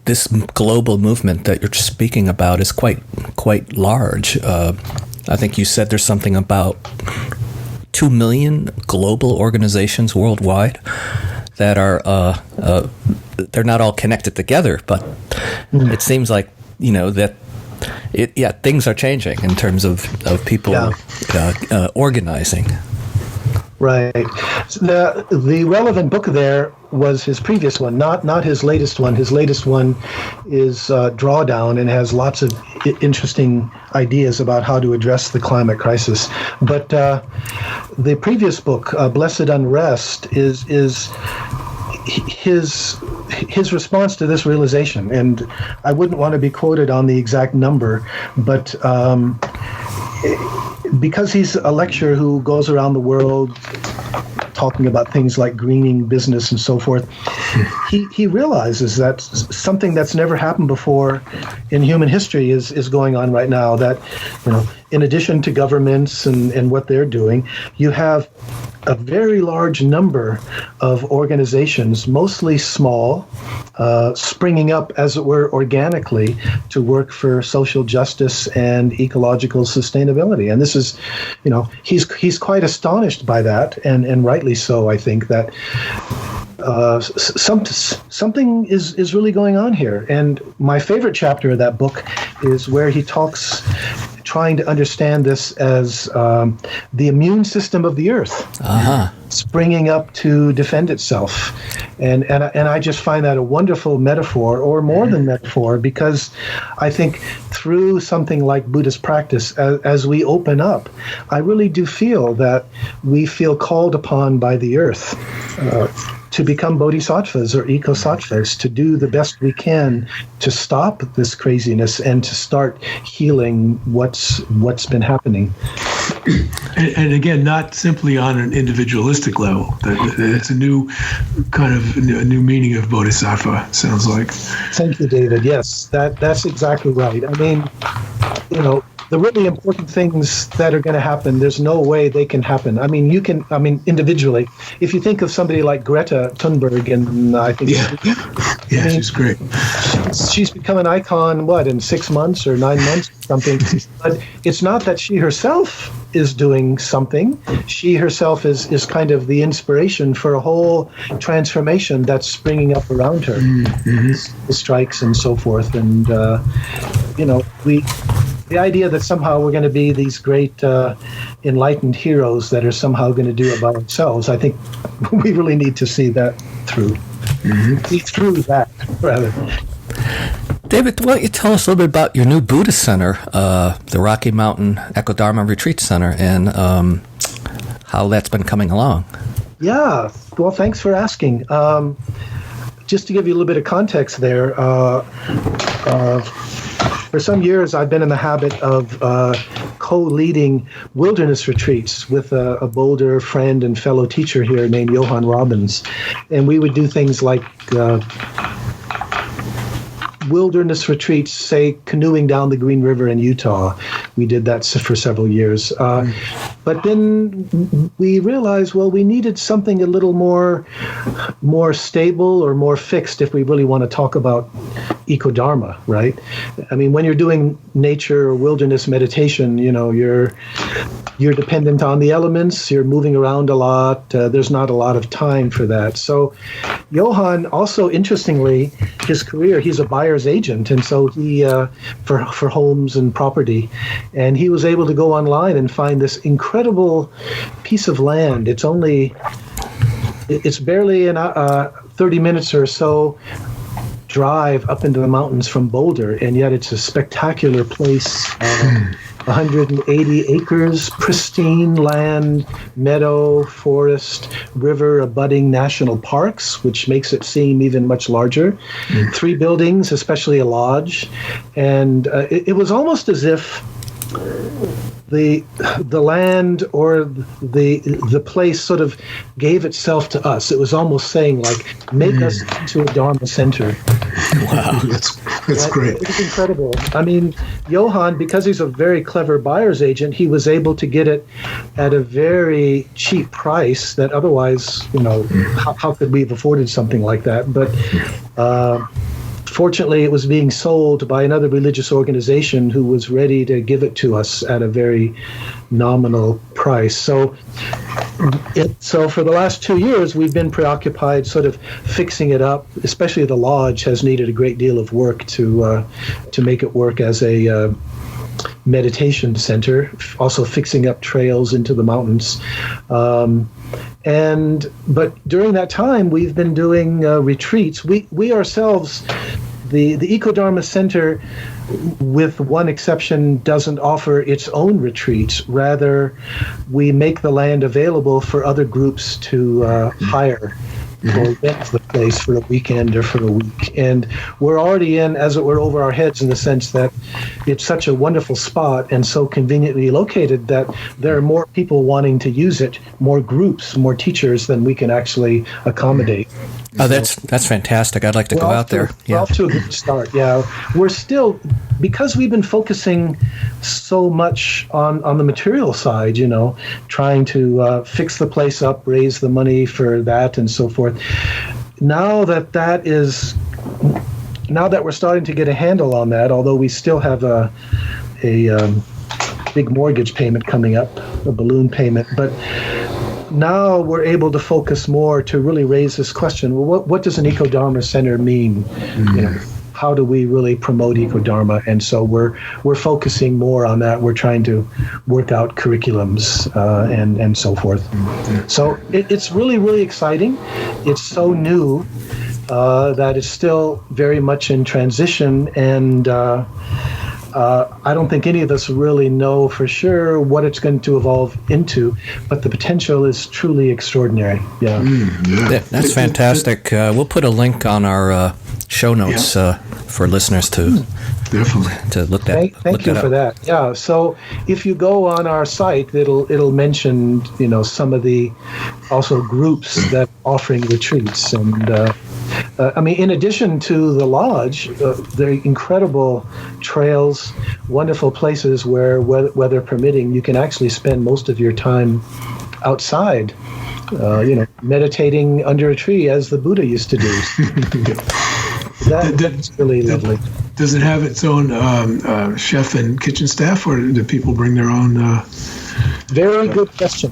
this global movement that you're speaking about is quite large. I think you said there's something about 2 million global organizations worldwide that are they're not all connected together, but it seems like that things are changing in terms of people organizing. Right. The relevant book there was his previous one, not his latest one. His latest one is Drawdown and has lots of interesting ideas about how to address the climate crisis. But the previous book, Blessed Unrest, is his response to this realization. And I wouldn't want to be quoted on the exact number, but because he's a lecturer who goes around the world talking about things like greening business and so forth, he realizes that something that's never happened before in human history is going on right now. That, in addition to governments and what they're doing, you have a very large number of organizations, mostly small, springing up, as it were, organically to work for social justice and ecological sustainability. And this is, he's quite astonished by that, and rightly so, I think, that something is really going on here. And my favorite chapter of that book is where he talks, trying to understand this as the immune system of the earth springing up to defend itself. And I just find that a wonderful metaphor, or more than metaphor, because I think through something like Buddhist practice, as we open up, I really do feel that we feel called upon by the earth to become bodhisattvas or eco-sattvas, to do the best we can to stop this craziness and to start healing what's been happening. And again, not simply on an individualistic level. It's a new kind of a new meaning of bodhisattva, sounds like. Thank you, David. Yes, that's exactly right. I mean, the really important things that are going to happen, there's no way they can happen. I mean, individually, if you think of somebody like Greta Thunberg, and I think... Yeah, she's great. she's become an icon, in 6 months or 9 months, something. But it's not that she herself is doing something. She herself is kind of the inspiration for a whole transformation that's springing up around her. The strikes and so forth. And, the idea that somehow we're going to be these great enlightened heroes that are somehow going to do it by ourselves, I think we really need to see that through. See through that, rather. David, why don't you tell us a little bit about your new Buddhist Center, the Rocky Mountain EcoDharma Retreat Center, and how that's been coming along? Yeah, well, thanks for asking. Just to give you a little bit of context there, for some years, I've been in the habit of co-leading wilderness retreats with a Boulder friend and fellow teacher here named Johan Robbins. And we would do things like wilderness retreats, say, canoeing down the Green River in Utah. We did that for several years. But then we realized, we needed something a little more stable or more fixed if we really want to talk about EcoDharma, right? I mean, when you're doing nature or wilderness meditation, you're dependent on the elements, you're moving around a lot, there's not a lot of time for that. So Johan, also interestingly, his career, he's a buyer's agent, and so he, for homes and property, and he was able to go online and find this incredible piece of land. It's barely 30 minutes or so drive up into the mountains from Boulder, and yet it's a spectacular place. 180 acres, pristine land, meadow, forest, river, abutting national parks, which makes it seem even much larger. 3 buildings, especially a lodge. And it was almost as if the land or the place sort of gave itself to us. It was almost saying, like, make us into a Dharma center. Wow, that's great. It's incredible. I mean, Johan, because he's a very clever buyer's agent, he was able to get it at a very cheap price that otherwise, how could we have afforded something like that? But fortunately, it was being sold by another religious organization who was ready to give it to us at a very nominal price. So for the last 2 years, we've been preoccupied sort of fixing it up. Especially the lodge has needed a great deal of work to make it work as a meditation center, also fixing up trails into the mountains. But during that time, we've been doing retreats. We ourselves, the EcoDharma Center, with one exception, doesn't offer its own retreats. Rather, we make the land available for other groups to hire or rent the place for a weekend or for a week. And we're already in, as it were, over our heads in the sense that it's such a wonderful spot and so conveniently located that there are more people wanting to use it, more groups, more teachers than we can actually accommodate. Oh, that's fantastic. I'd like to go out there. We're off to a good start, yeah. We're still, because we've been focusing so much on the material side, trying to fix the place up, raise the money for that and so forth. Now that we're starting to get a handle on that, although we still have a big mortgage payment coming up, a balloon payment, but now we're able to focus more to really raise this question. Well, what does an EcoDharma Center mean? How do we really promote EcoDharma? And so we're focusing more on that. We're trying to work out curriculums and so forth. So it's really, really exciting. It's so new that it's still very much in transition, and I don't think any of us really know for sure what it's going to evolve into, but the potential is truly extraordinary. Yeah, that's fantastic. We'll put a link on our show notes for listeners to definitely to look at. Thank you for that. Yeah. So if you go on our site, it'll mention some of the also groups that are offering retreats. And in addition to the lodge, there are incredible trails, wonderful places where, weather permitting, you can actually spend most of your time outside, meditating under a tree as the Buddha used to do. That's really lovely. Does it have its own chef and kitchen staff, or do people bring their own? Very good question.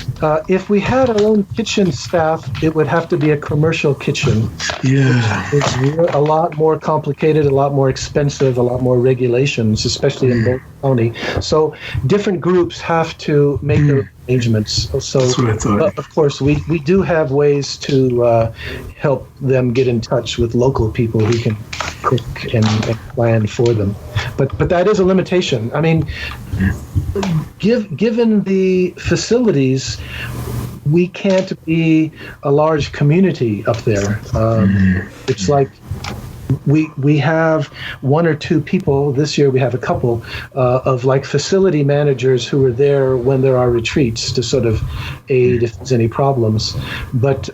If we had our own kitchen staff, it would have to be a commercial kitchen. Yeah. It's a lot more complicated, a lot more expensive, a lot more regulations, especially in Boulder County. So different groups have to make their arrangements. So that's what I thought. Of course, we do have ways to help them get in touch with local people who can cook and plan for them. But that is a limitation. I mean, given the facilities, we can't be a large community up there. It's like we have one or two people. This year we have a couple of like facility managers who are there when there are retreats to sort of aid if there's any problems. But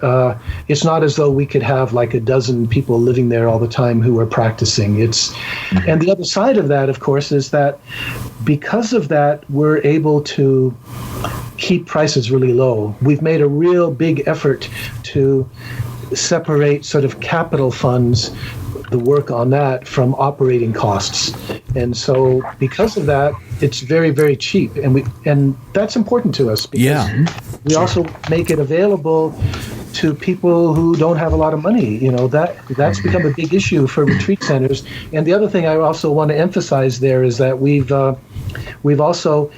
it's not as though we could have like a dozen people living there all the time who are practicing. And the other side of that, of course, is that because of that, we're able to keep prices really low. We've made a real big effort to separate sort of capital funds, the work on that, from operating costs. And so because of that, it's very, very cheap. And that's important to us because we also make it available to people who don't have a lot of money. You know, that's become a big issue for retreat centers. And the other thing I also want to emphasize there is that we've also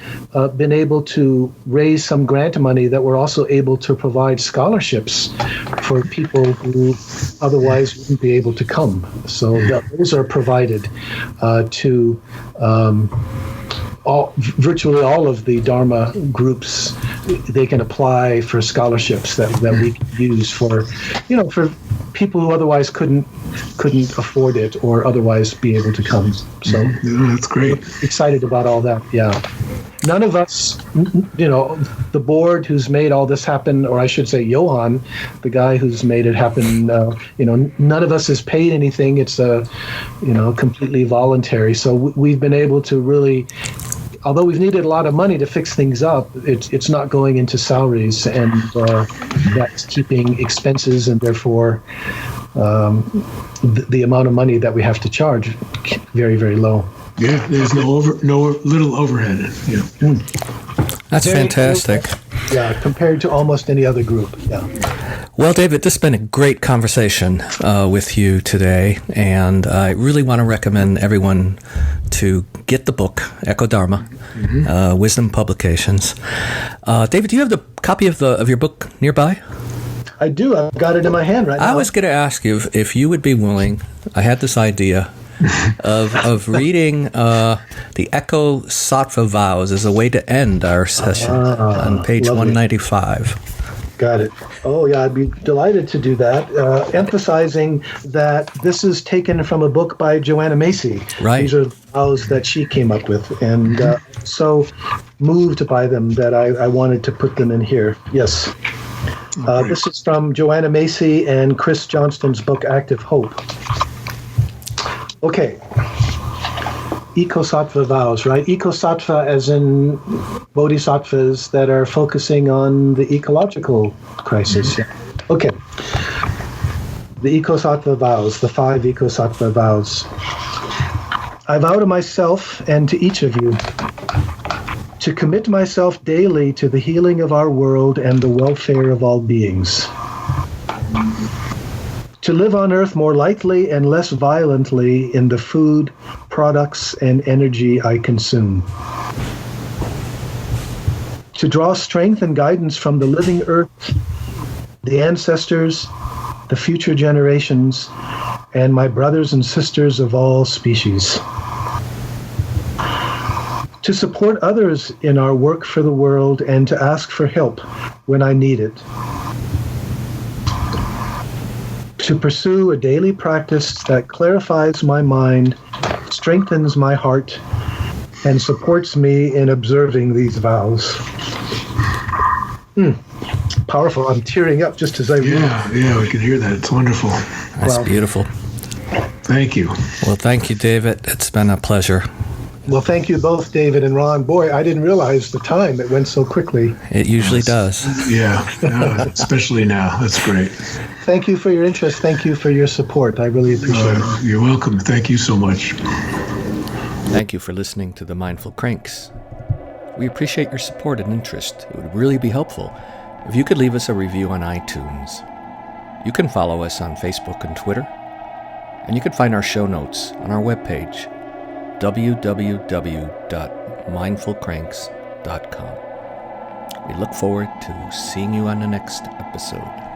been able to raise some grant money that we're also able to provide scholarships for people who otherwise wouldn't be able to come. So those are provided to virtually all of the Dharma groups. They can apply for scholarships that we can use for people who otherwise couldn't afford it or otherwise be able to come. So that's great. Excited about all that. Yeah. None of us, the board who's made all this happen, or I should say Johan, the guy who's made it happen, none of us has paid anything. It's completely voluntary. So we've been able to really, although we've needed a lot of money to fix things up, it's not going into salaries, and that's keeping expenses and therefore the amount of money that we have to charge very, very low. Yeah, there's no little overhead. Yeah. That's fantastic. Yeah, compared to almost any other group. Yeah. Well, David, this has been a great conversation with you today, and I really want to recommend everyone to get the book, EcoDharma, Wisdom Publications. David, do you have the copy of your book nearby? I do. I've got it in my hand right now. I was going to ask you if you would be willing. I had this idea of reading the Eco Sattva vows as a way to end our session on page lovely. 195. Got it. Oh, yeah, I'd be delighted to do that. Emphasizing that this is taken from a book by Joanna Macy. Right. These are vows that she came up with, and so moved by them that I wanted to put them in here. Yes. This is from Joanna Macy and Chris Johnston's book, Active Hope. Okay. Eco-sattva vows, right? Eco-sattva as in bodhisattvas that are focusing on the ecological crisis. Yeah. Okay. The eco-sattva vows, the 5 eco-sattva vows. I vow to myself and to each of you to commit myself daily to the healing of our world and the welfare of all beings. To live on earth more lightly and less violently in the food, products, and energy I consume. To draw strength and guidance from the living earth, the ancestors, the future generations, and my brothers and sisters of all species. To support others in our work for the world and to ask for help when I need it. To pursue a daily practice that clarifies my mind, strengthens my heart, and supports me in observing these vows. Powerful. I'm tearing up just as I read. Yeah, we can hear that. It's wonderful. That's beautiful. Thank you. Well, thank you, David. It's been a pleasure. Well, thank you both, David and Ron. Boy, I didn't realize the time. It went so quickly. It usually does. Yeah, especially now. That's great. Thank you for your interest. Thank you for your support. I really appreciate it. You're welcome. Thank you so much. Thank you for listening to the Mindful Cranks. We appreciate your support and interest. It would really be helpful if you could leave us a review on iTunes. You can follow us on Facebook and Twitter, and you can find our show notes on our webpage, www.mindfulcranks.com. We look forward to seeing you on the next episode.